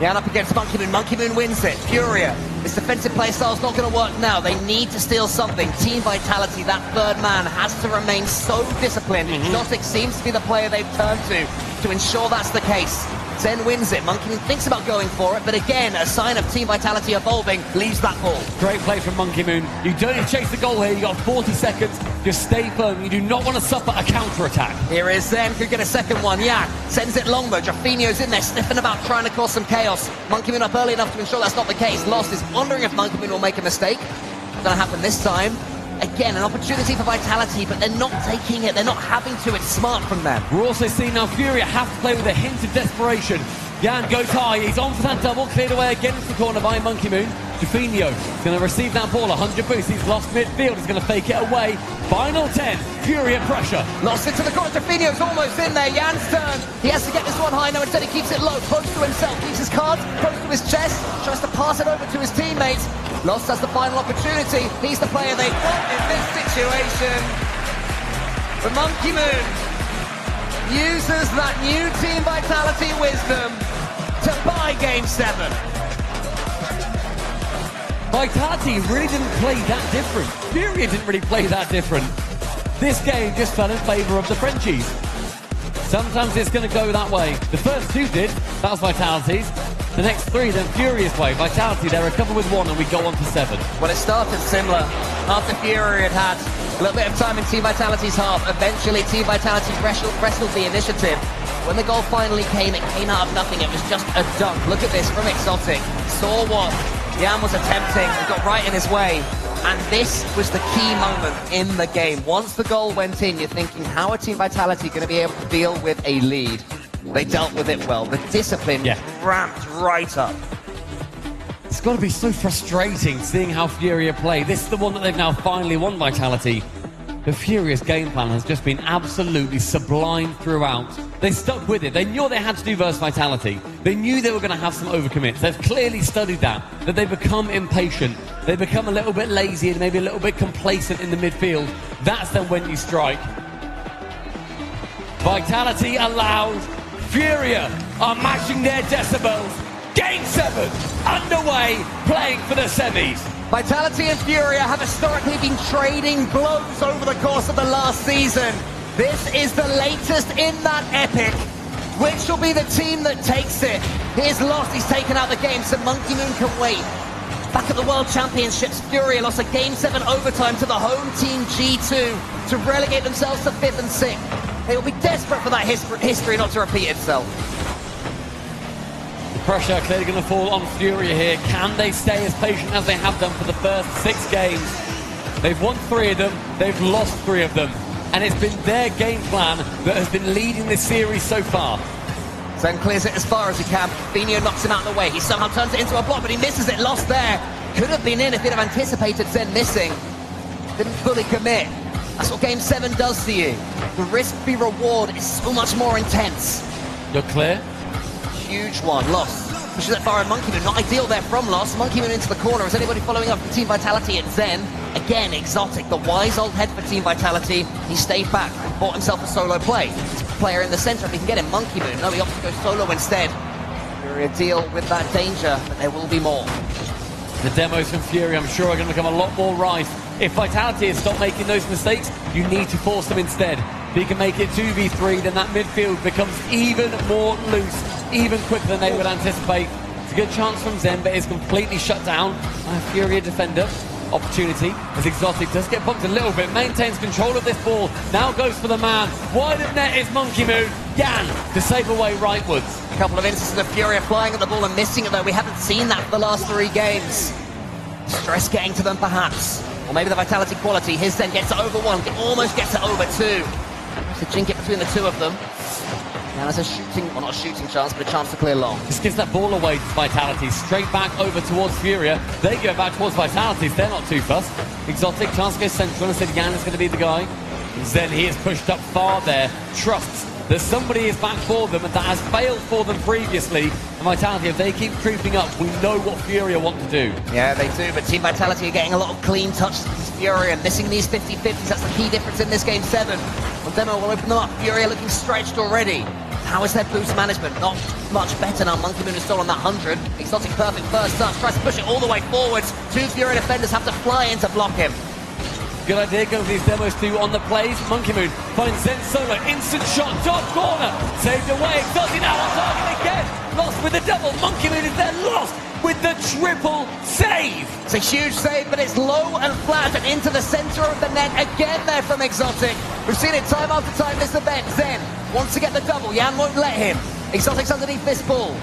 Yan up against Monkey Moon. Monkey Moon wins it. Furia, this defensive play style is not going to work now. They need to steal something. Team Vitality, that third man, has to remain so disciplined. Exotic seems to be the player they've turned to ensure that's the case. Zen wins it. Monkey Moon thinks about going for it, but again, a sign of Team Vitality evolving, leaves that ball. Great play from Monkey Moon. You don't need to chase the goal here. You got 40 seconds. Just stay firm. You do not want to suffer a counter-attack. Here is Zen. Could get a second one. Yeah, sends it long though. Jaffinho's in there, sniffing about, trying to cause some chaos. Monkey Moon up early enough to ensure that's not the case. Lost is wondering if Monkey Moon will make a mistake. Not going to happen this time. Again, an opportunity for Vitality, but they're not taking it. They're not having to. It's smart from them. We're also seeing now Furia have to play with a hint of desperation. Yan goes high. He's on for that double. Cleared away again into the corner by Monkey Moon. Jaffinho is going to receive that ball. 100 boost. He's lost midfield. He's going to fake it away. Final 10. Furia pressure. Lost into the corner. Jaffinho's almost in there. Yan's turn. He has to get this one high. No, instead he keeps it low. Close to himself. Keeps his cards close to his chest. Tries to pass it over to his teammates. Lost has the final opportunity. He's the player they want in this situation. The Monkey Moon uses that new Team Vitality wisdom to buy Game 7. Vitality really didn't play that different. Furia didn't really play that different. This game just fell in favour of the Frenchies. Sometimes it's going to go that way. The first 2 did. That was Vitality's. The next 3, then Furia's way. Vitality, they recover with 1 and we go on to 7. Well, it started similar. After Furia had a little bit of time in Team Vitality's half, eventually Team Vitality wrestled the initiative. When the goal finally came, it came out of nothing. It was just a dunk. Look at this from Exotic. Saw what Yan was attempting and got right in his way. And this was the key moment in the game. Once the goal went in, you're thinking, how are Team Vitality going to be able to deal with a lead? They dealt with it well. The discipline ramped right up. It's got to be so frustrating seeing how Furia play. This is the one that they've now finally won, Vitality. The Furia's game plan has just been absolutely sublime throughout. They stuck with it. They knew what they had to do versus Vitality. They knew they were going to have some overcommits. They've clearly studied that they become impatient. They become a little bit lazy and maybe a little bit complacent in the midfield. That's then when you strike. Vitality allows. Furia are matching their decibels. Game 7 underway, playing for the semis. Vitality and Furia have historically been trading blows over the course of the last season. This is the latest in that epic. Which will be the team that takes it? Here's Lost, he's taken out the game, so Monkey Moon can wait. Back at the World Championships, Furia lost a Game 7 overtime to the home team G2 to relegate themselves to 5th and 6th. They will be desperate for that history not to repeat itself. The pressure clearly going to fall on Furia here. Can they stay as patient as they have done for the first 6 games? They've won 3 of them, they've lost 3 of them. And it's been their game plan that has been leading this series so far. Zen clears it as far as he can. Jaffinho knocks him out of the way. He somehow turns it into a block, but he misses it. Lost there. Could have been in if he'd have anticipated Zen missing. Didn't fully commit. That's what Game 7 does to you. The risk-be-reward is so much more intense. You're clear? Huge one. Lost. Pushes it far, and Monkey Moon. Not ideal there from Lost. Monkey Moon into the corner. Is anybody following up from Team Vitality at Zen? Again, Exotic, the wise old head for Team Vitality. He stayed back, bought himself a solo play. He's a player in the center, if he can get him, Monkey Moon. No, he opts to go solo instead. Furia deal with that danger, but there will be more. The demos from Furia, I'm sure, are going to become a lot more rife. If Vitality has stopped making those mistakes, you need to force them instead. If you can make it 2v3, then that midfield becomes even more loose, even quicker than they would anticipate. It's a good chance from Zen, but it's completely shut down by a Furia defender. Opportunity as Exotic does get bumped a little bit, maintains control of this ball, now goes for the man. Wide of net is Monkey Moon. Yan to save away rightwards. A couple of instances of Furia flying at the ball and missing it, though. We haven't seen that for the last 3 games. Stress getting to them, perhaps. Or maybe the Vitality quality. His then gets it over 1, almost gets it over 2. There's a jink it between the 2 of them. Now there's a shooting, well, not a shooting chance, but a chance to clear long. This gives that ball away to Vitality, straight back over towards Furia. They go back towards Vitality, they're not too fussed. Exotic, chance to go central, and said Yan is going to be the guy. Zen, he is pushed up far there, trusts that somebody is back for them, and that has failed for them previously. And Vitality, if they keep creeping up, we know what Furia want to do. Yeah, they do, but Team Vitality are getting a lot of clean touches against Furia, and missing these 50-50s, that's the key difference in this game 7. Well, Demo will open them up, Furia looking stretched already. How is their boost management? Not much better now. Monkey Moon is still on that 100. Exotic perfect first touch, tries to push it all the way forwards. 2 Furia defenders have to fly in to block him. Good idea, going for these demos too on the plays. Monkey Moon finds Zen solo, instant shot, top corner, saved away. Exotic now on target again, lost with the double. Monkey Moon is then lost with the triple save. It's a huge save, but it's low and flat and into the center of the net again there from Exotic. We've seen it time after time this event. Zen wants to get the double, Yan won't let him. Exotic's underneath this ball.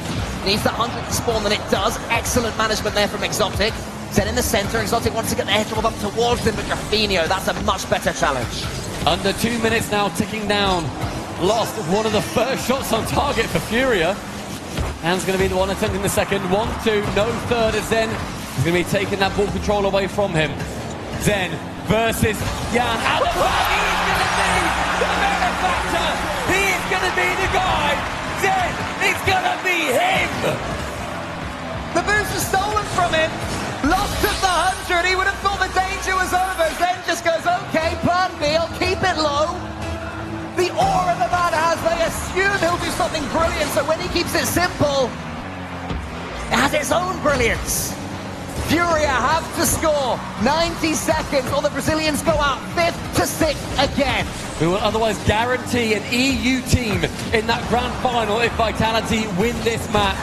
Needs that 100 to spawn, and it does. Excellent management there from Exotic. Zen in the center, Exotic wants to get the head drop up towards him, but Drafinio, that's a much better challenge. Under 2 minutes now, ticking down. Lost one of the first shots on target for Furia. Hand's going to be the one attempting the second. 1-2, no third as Zen is going to be taking that ball control away from him. Zen versus Yan. Out of way, he's going to be the benefactor. He is going to be the guy. Zen, it's going to be him. The boost was stolen from him. Lost at the 100. He would have thought the danger was over. Zen just goes, okay, plan B, I'll keep it low. The aura the man has, they assume he'll do something brilliant, so when he keeps it simple, it has its own brilliance. Furia have to score 90 seconds or the Brazilians go out 5th to 6th again. We will otherwise guarantee an EU team in that grand final if Vitality win this match.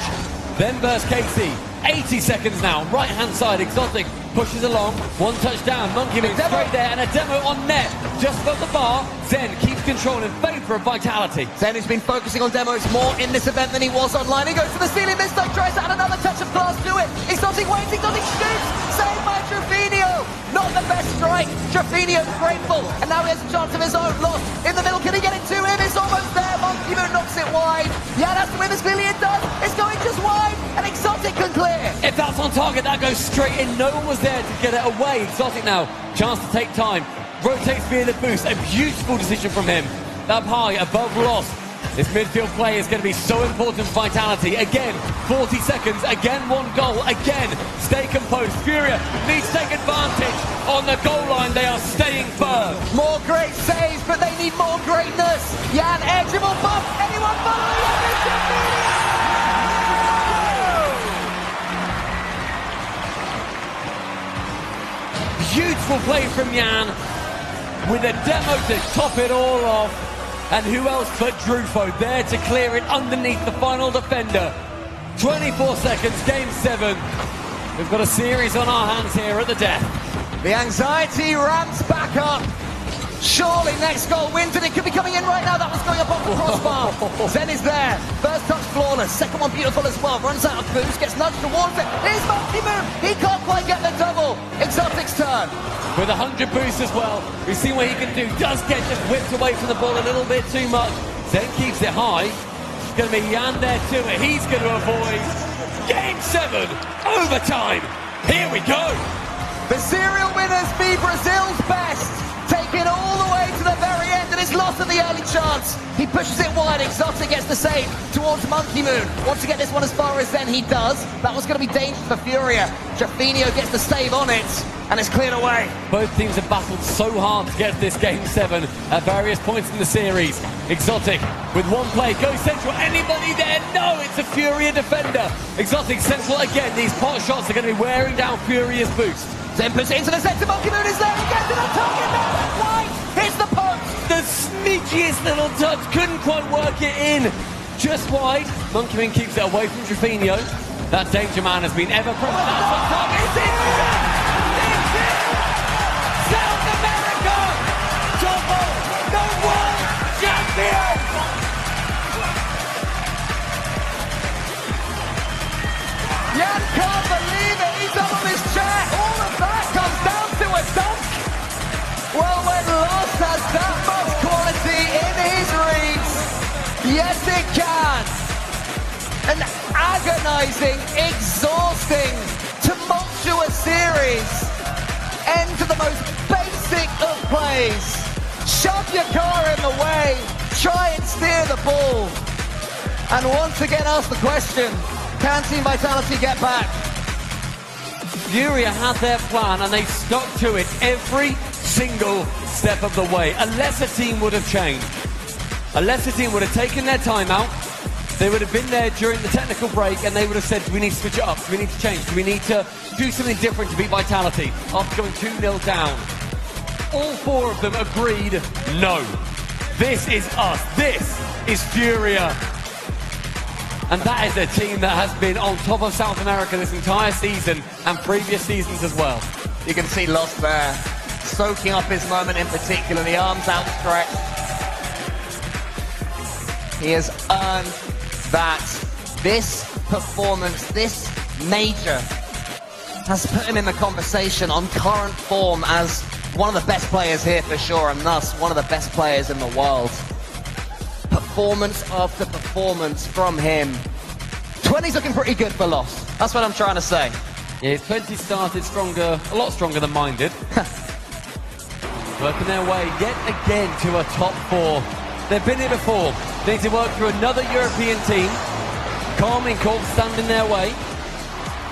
Then burst Casey. 80 seconds now, right hand side, Exotic pushes along, 1 touchdown, Monkey Moon straight there, and a demo on net, just above the bar. Zen keeps control in favour of Vitality. Zen has been focusing on demos more in this event than he was online. He goes to the ceiling this time, tries to add another touch of class to it. Exotic waits, Exotic shoots, saved by Drafinio. Not the best strike, Drafinio grateful, and now he has a chance of his own. Lost in the middle, can he get it to him? It's almost there, Monkey Moon knocks it wide. Yan has to win this, clearly it does. It's going just wide, and Exotic can clear. If that's on target, that goes straight in. No one was there to get it away. Exotic now, chance to take time. Rotates via the boost. A beautiful decision from him. Up high, above Lost. This midfield play is going to be so important for Vitality. Again, 40 seconds. Again, 1 goal. Again, stay composed. Furia needs to take advantage. On the goal line, they are staying firm. More great saves, but they need more greatness. Yan, edgeable bump. Anyone follow Yan? Beautiful play from Yan with a demo to top it all off. And who else but Drufo there to clear it underneath the final defender. 24 seconds, game 7. We've got a series on our hands here at the death. The anxiety ramps back up. Surely next goal wins, and it could be coming in right now. That was going up off the crossbar. Zen is there. First touch flawless. Second one beautiful as well. Runs out of boost, gets nudged towards it. Here's Monkey Moon. He can't quite get the double. Exotic's turn. With 100 boost as well. We've seen what he can do. Does get just whipped away from the ball a little bit too much. Zen keeps it high. It's going to be Yan there to it. He's going to avoid. Game 7. Overtime. Here we go. The serial winners be Brazil's best. Taking all the way to the very end, and it's lost at the early chance. He pushes it wide. Exotic gets the save towards Monkey Moon. Wants to get this one as far as Zen. He does. That was going to be dangerous for Furia. Drafinio gets the save on it. and it's cleared away. Both teams have battled so hard to get to this Game 7 at various points in the series. Exotic with one play, goes central, anybody there? No, it's a Furia defender. Exotic central again, these pot shots are going to be wearing down Furia's boost. Then puts it into the centre, Monkey Moon is there, he gets to the target, that's wide, hits the post. The sneakiest little touch, couldn't quite work it in. Just wide, Monkey Moon keeps it away from Trevino. That Danger Man has been ever present. That's on target, it's in! It's in! South America! Double the world champion! Jan can't believe it, he's up on his chair, all of that comes down to a dunk. Well, when Lost has that much quality in his reach, yes it can. An agonizing, exhausting, tumultuous series. End to the most basic of plays. Shove your car in the way, try and steer the ball. And once again ask the question, can Team Vitality get back? Furia had their plan and they stuck to it every single step of the way. Unless a team would have changed. Unless a team would have taken their time out, they would have been there during the technical break and they would have said, we need to switch it up, we need to change, we need to do something different to beat Vitality after going 2-0 down. All four of them agreed, no. This is us, this is Furia. And that is a team that has been on top of South America this entire season and previous seasons as well. You can see Lost there, soaking up his moment in particular, the arms outstretched. He has earned that. This performance, this major, has put him in the conversation on current form as one of the best players here for sure, and thus one of the best players in the world. Performance after performance from him. 20's looking pretty good for Lost. That's what I'm trying to say. Yeah, his 20 started stronger, a lot stronger than mine did. Working their way yet again to a top 4. They've been here before. They need to work through another European team. Carmine Corp stand in their way.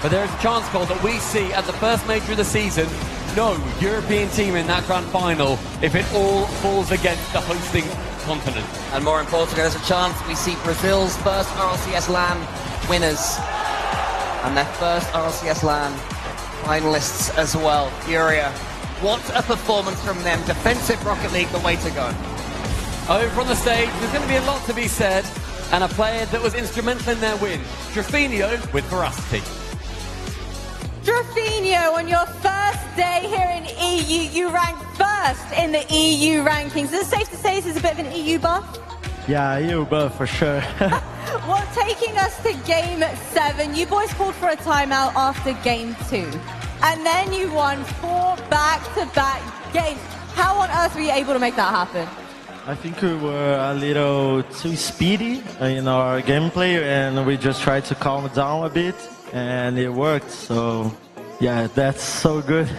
But there is a chance, Cole, that we see at the first major of the season, no European team in that grand final if it all falls against the hosting continent. And more importantly, there's a chance we see Brazil's first RLCS LAN winners and their first RLCS LAN finalists as well. Furia, what a performance from them. Defensive Rocket League, the way to go. Over on the stage, there's going to be a lot to be said, and a player that was instrumental in their win, Trevino with veracity. Trevino, on your first day here in EU, you ranked first in the EU rankings. Is it safe to say this is a bit of an EU buff? Yeah, EU buff for sure. Well, taking us to Game 7, you boys called for a timeout after Game 2. And then you won 4 back-to-back games. How on earth were you able to make that happen? I think we were a little too speedy in our gameplay, and we just tried to calm it down a bit, and it worked. So, yeah, that's so good.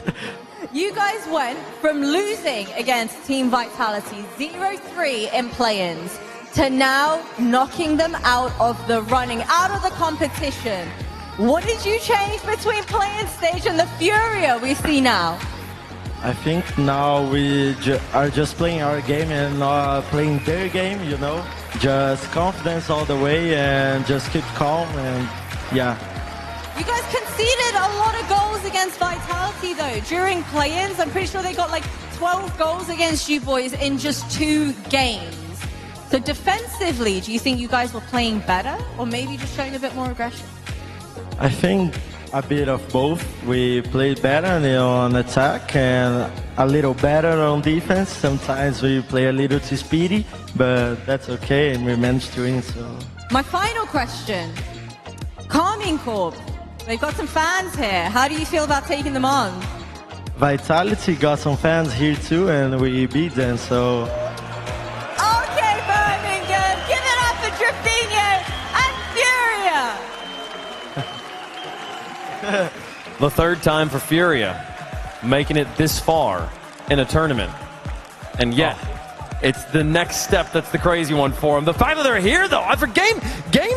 You guys went from losing against Team Vitality 0-3 in play-ins to now knocking them out of the running, out of the competition. What did you change between play-in stage and the Furia we see now? I think now we are just playing our game and not playing their game, you know? Just confidence all the way and just keep calm and, yeah. You guys conceded a lot of goals against Vitality, though. During play-ins, I'm pretty sure they got like 12 goals against you boys in just 2 games. So defensively, do you think you guys were playing better or maybe just showing a bit more aggression? I think a bit of both. We played better on attack and a little better on defense. Sometimes we play a little too speedy, but that's okay and we managed to win. So. My final question, Carmine Corp. They've got some fans here. How do you feel about taking them on? Vitality got some fans here too, and we beat them, so... Okay, Birmingham, give it up for Trevino and Furia! The third time for Furia, making it this far in a tournament. And yet, it's the next step that's the crazy one for them. The fact that they're here, though, for game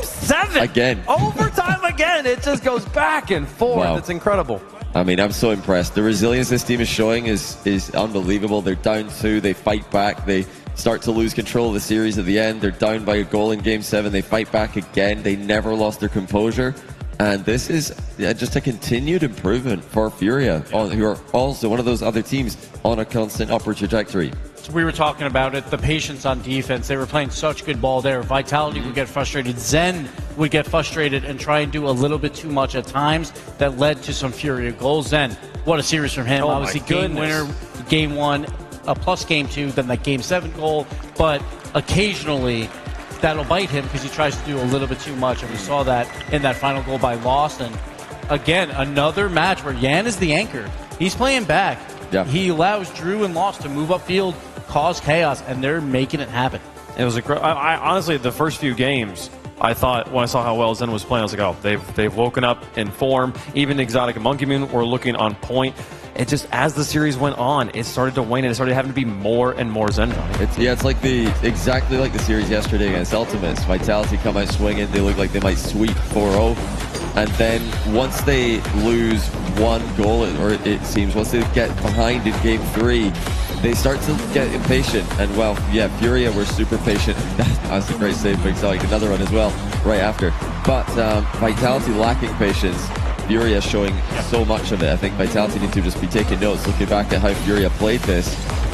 7. Again. Overtime again. It just goes back and forth. Wow. It's incredible. I mean, I'm so impressed. The resilience this team is showing is unbelievable. They're down 2, they fight back, they start to lose control of the series at the end. They're down by a goal in Game 7, they fight back again. They never lost their composure. And this is just a continued improvement for FURIA, who are also one of those other teams on a constant upward trajectory. So we were talking about it, the patience on defense. They were playing such good ball there. Vitality would get frustrated. Zen would get frustrated and try and do a little bit too much at times. That led to some FURIA goals. Zen, what a series from him. Obviously, game winner, Game 1, plus Game 2, then that Game 7 goal. But occasionally, that'll bite him because he tries to do a little bit too much, and we saw that in that final goal by Lost. And again, another match where Yan is the anchor. He's playing back. Yeah. He allows Drew and Lost to move upfield, cause chaos, and they're making it happen. It was I honestly, the first few games, I thought when I saw how well Zen was playing, I was like, oh, they've woken up in form. Even Exotic and Monkey Moon were looking on point. It just, as the series went on, it started to wane and it started having to be more and more Zen. It's like exactly like the series yesterday against Ultimates. Vitality come out swinging, they look like they might sweep 4-0. And then once they lose one goal, or it seems, once they get behind in Game 3, they start to get impatient. And well, yeah, FURIA were super patient. That's a great save for Exotic, another one as well, right after. But Vitality lacking patience. FURIA showing so much of it. I think Vitality need to just be taking notes, looking back at how FURIA played this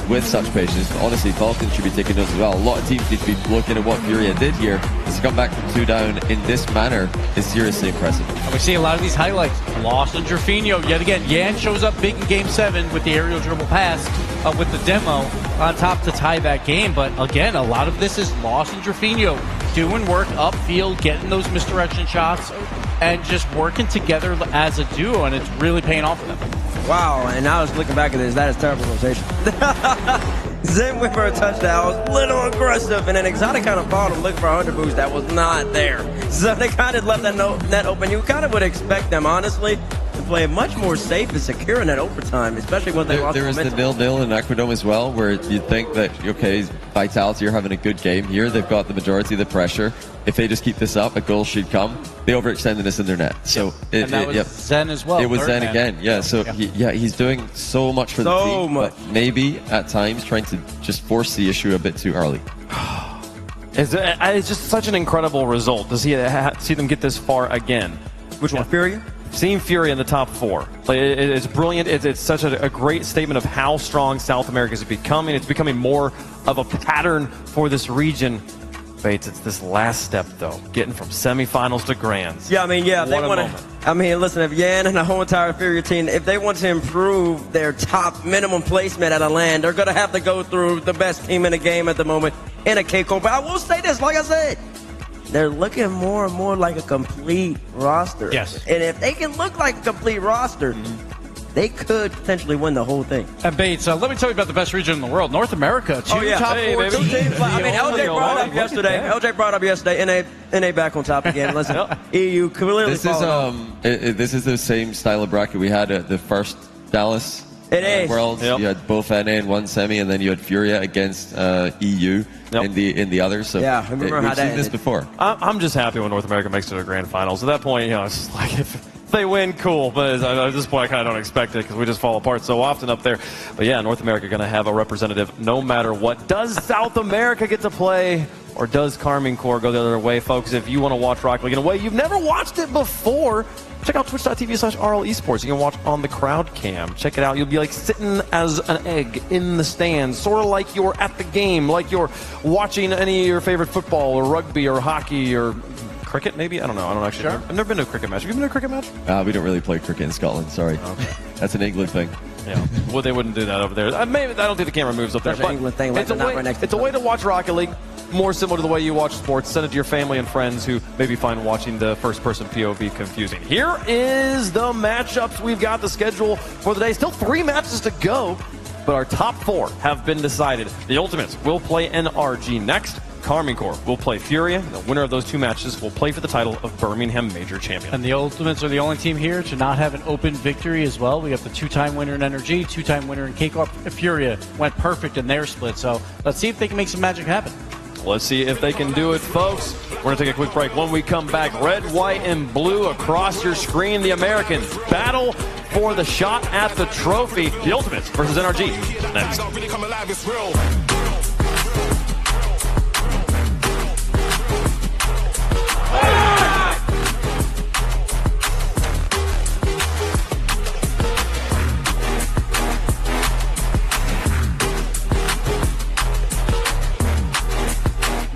with such patience. Honestly, Falcons should be taking notes as well. A lot of teams need to be looking at what FURIA did here. To come back from 2 down in this manner is seriously impressive. And we see a lot of these highlights. Lost and Jorfinho yet again. Yan shows up big in Game 7 with the aerial dribble pass with the demo on top to tie that game. But again, a lot of this is Lost and Jorfinho doing work upfield, getting those misdirection shots, and just working together as a duo, and it's really paying off for them. Wow, and I was looking back at this. That is terrible rotation. Zen went for a touchdown. Was a little aggressive, and then Exotic kind of followed him looking for a 100 boost that was not there. So they kind of left that net open. You kind of would expect them, honestly, to play much more safe and secure in that overtime, especially when they lost momentum. There is the 0-0 in Equidome as well, where you'd think that, okay, Vitality are having a good game here. They've got the majority of the pressure. If they just keep this up, a goal should come. They overextended us in their net. So and that was Zen as well. It was Zen again. Yeah, so he's doing so much for the team. But maybe at times trying to just force the issue a bit too early. It's just such an incredible result to see them get this far again. Which one, FURIA? Seeing FURIA in the top 4. It's brilliant. It's such a great statement of how strong South America is becoming. It's becoming more of a pattern for this region. Bates, it's this last step, though, getting from semifinals to grands. Yeah, I mean, yeah, they want to. I mean, listen, if Yan and the whole entire FURIA team, if they want to improve their top minimum placement at a LAN, they're going to have to go through the best team in the game at the moment in a KCO. But I will say this, like I said, they're looking more and more like a complete roster. Yes. And if they can look like a complete roster, they could potentially win the whole thing. And Bates, let me tell you about the best region in the world, North America. Top 4 teams. I mean, LJ brought up yesterday. LJ brought up yesterday. NA back on top again. Listen, EU clearly. This is the same style of bracket we had at the first Dallas Worlds. Yep. You had both NA in one semi, and then you had FURIA against EU in the other. So yeah, I remember how we've seen this before. I'm just happy when North America makes it to the grand finals. At that point, it's just like if they win, cool. But at this point, I kind of don't expect it because we just fall apart so often up there. But yeah, North America going to have a representative no matter what. Does South America get to play, or does Carmine Corps go the other way, folks? If you want to watch Rocket League in a way you've never watched it before, check out twitch.tv/RLEsports. You can watch on the crowd cam. Check it out. You'll be like sitting as an egg in the stands, sort of like you're at the game, like you're watching any of your favorite football or rugby or hockey or cricket, maybe? I don't know. I don't actually. I've never been to a cricket match. Have you been to a cricket match? We don't really play cricket in Scotland. Sorry, that's an England thing. Yeah, well, they wouldn't do that over there. Maybe I don't think the camera moves up there. But England thing, like it's a way to watch Rocket League, more similar to the way you watch sports. Send it to your family and friends who maybe find watching the first-person POV confusing. Here is the matchups. We've got the schedule for the day. Still 3 matches to go, but our top 4 have been decided. The Ultimates will play NRG next. Carmine Corps will play FURIA. The winner of those 2 matches will play for the title of Birmingham Major Champion. And the Ultimates are the only team here to not have an open victory as well. We have the 2-time winner in NRG, 2-time winner in KCOP. FURIA went perfect in their split, so let's see if they can make some magic happen. Let's see if they can do it, folks. We're going to take a quick break. When we come back, red, white, and blue across your screen. The Americans battle for the shot at the trophy. The Ultimates versus NRG next.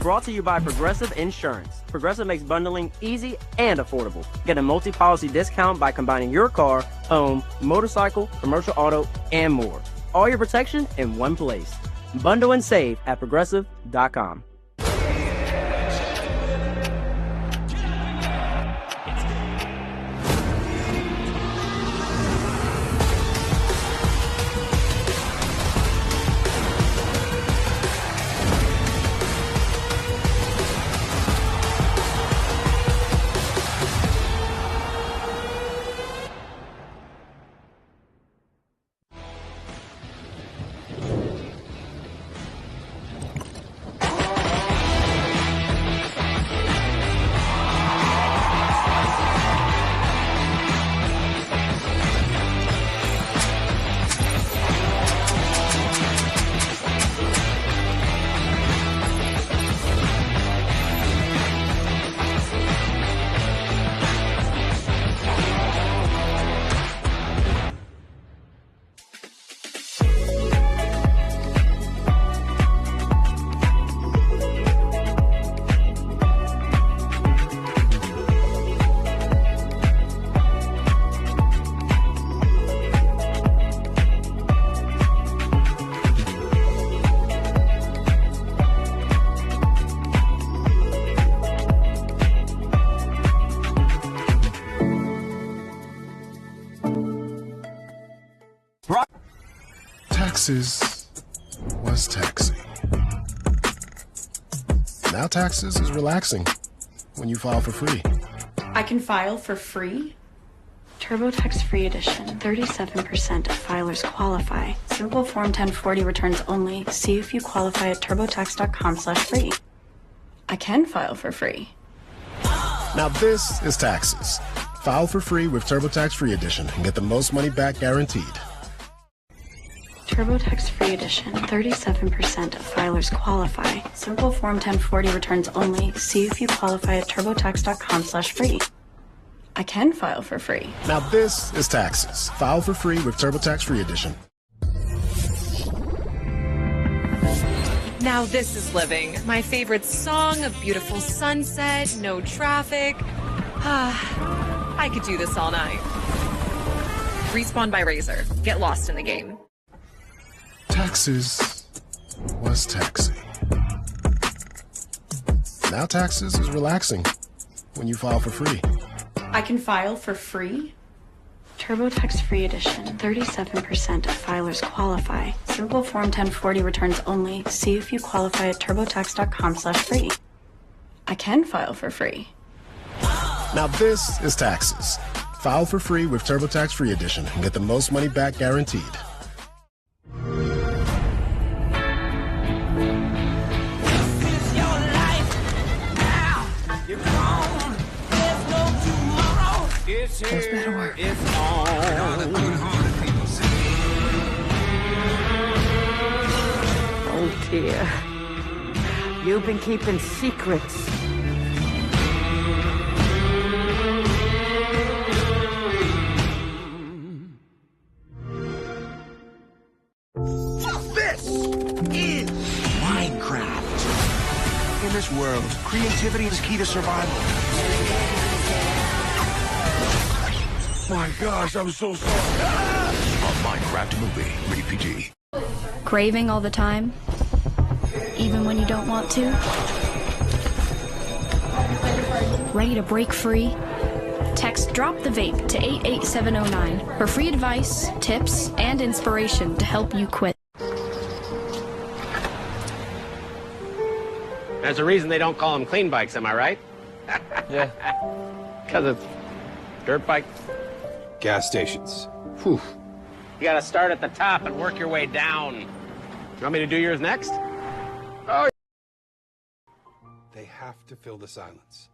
Brought to you by Progressive Insurance. Progressive makes bundling easy and affordable. Get a multi-policy discount by combining your car, home, motorcycle, commercial auto, and more. All your protection in one place. Bundle and save at Progressive.com. Taxes was taxing. Now taxes is relaxing when you file for free. I can file for free? TurboTax Free Edition. 37% of filers qualify. Simple Form 1040 returns only. See if you qualify at turbotax.com/free. I can file for free. Now this is taxes. File for free with TurboTax Free Edition and get the most money back guaranteed. TurboTax Free Edition. 37% of filers qualify. Simple Form 1040 returns only. See if you qualify at turbotax.com/free. I can file for free. Now this is taxes. File for free with TurboTax Free Edition. Now this is living. My favorite song, a beautiful sunset, no traffic. I could do this all night. Respawn by Razor. Get lost in the game. Taxes was taxing. Now taxes is relaxing when you file for free. I can file for free? TurboTax Free Edition. 37% of filers qualify. Simple Form 1040 returns only. See if you qualify at turbotax.com/free. I can file for free. Now this is taxes. File for free with TurboTax Free Edition and get the most money back guaranteed. There's better work. Oh dear. You've been keeping secrets. This is Minecraft. In this world, creativity is key to survival. My gosh, I'm so sorry. A Minecraft movie, rated PG. Craving all the time? Even when you don't want to? Ready to break free? Text DROP THE VAPE to 88709 for free advice, tips, and inspiration to help you quit. There's a reason they don't call them clean bikes, am I right? Yeah. Because it's dirt bike. Gas stations. Whew. You gotta start at the top and work your way down. You want me to do yours next? Oh. They have to fill the silence.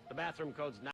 The bathroom code's not.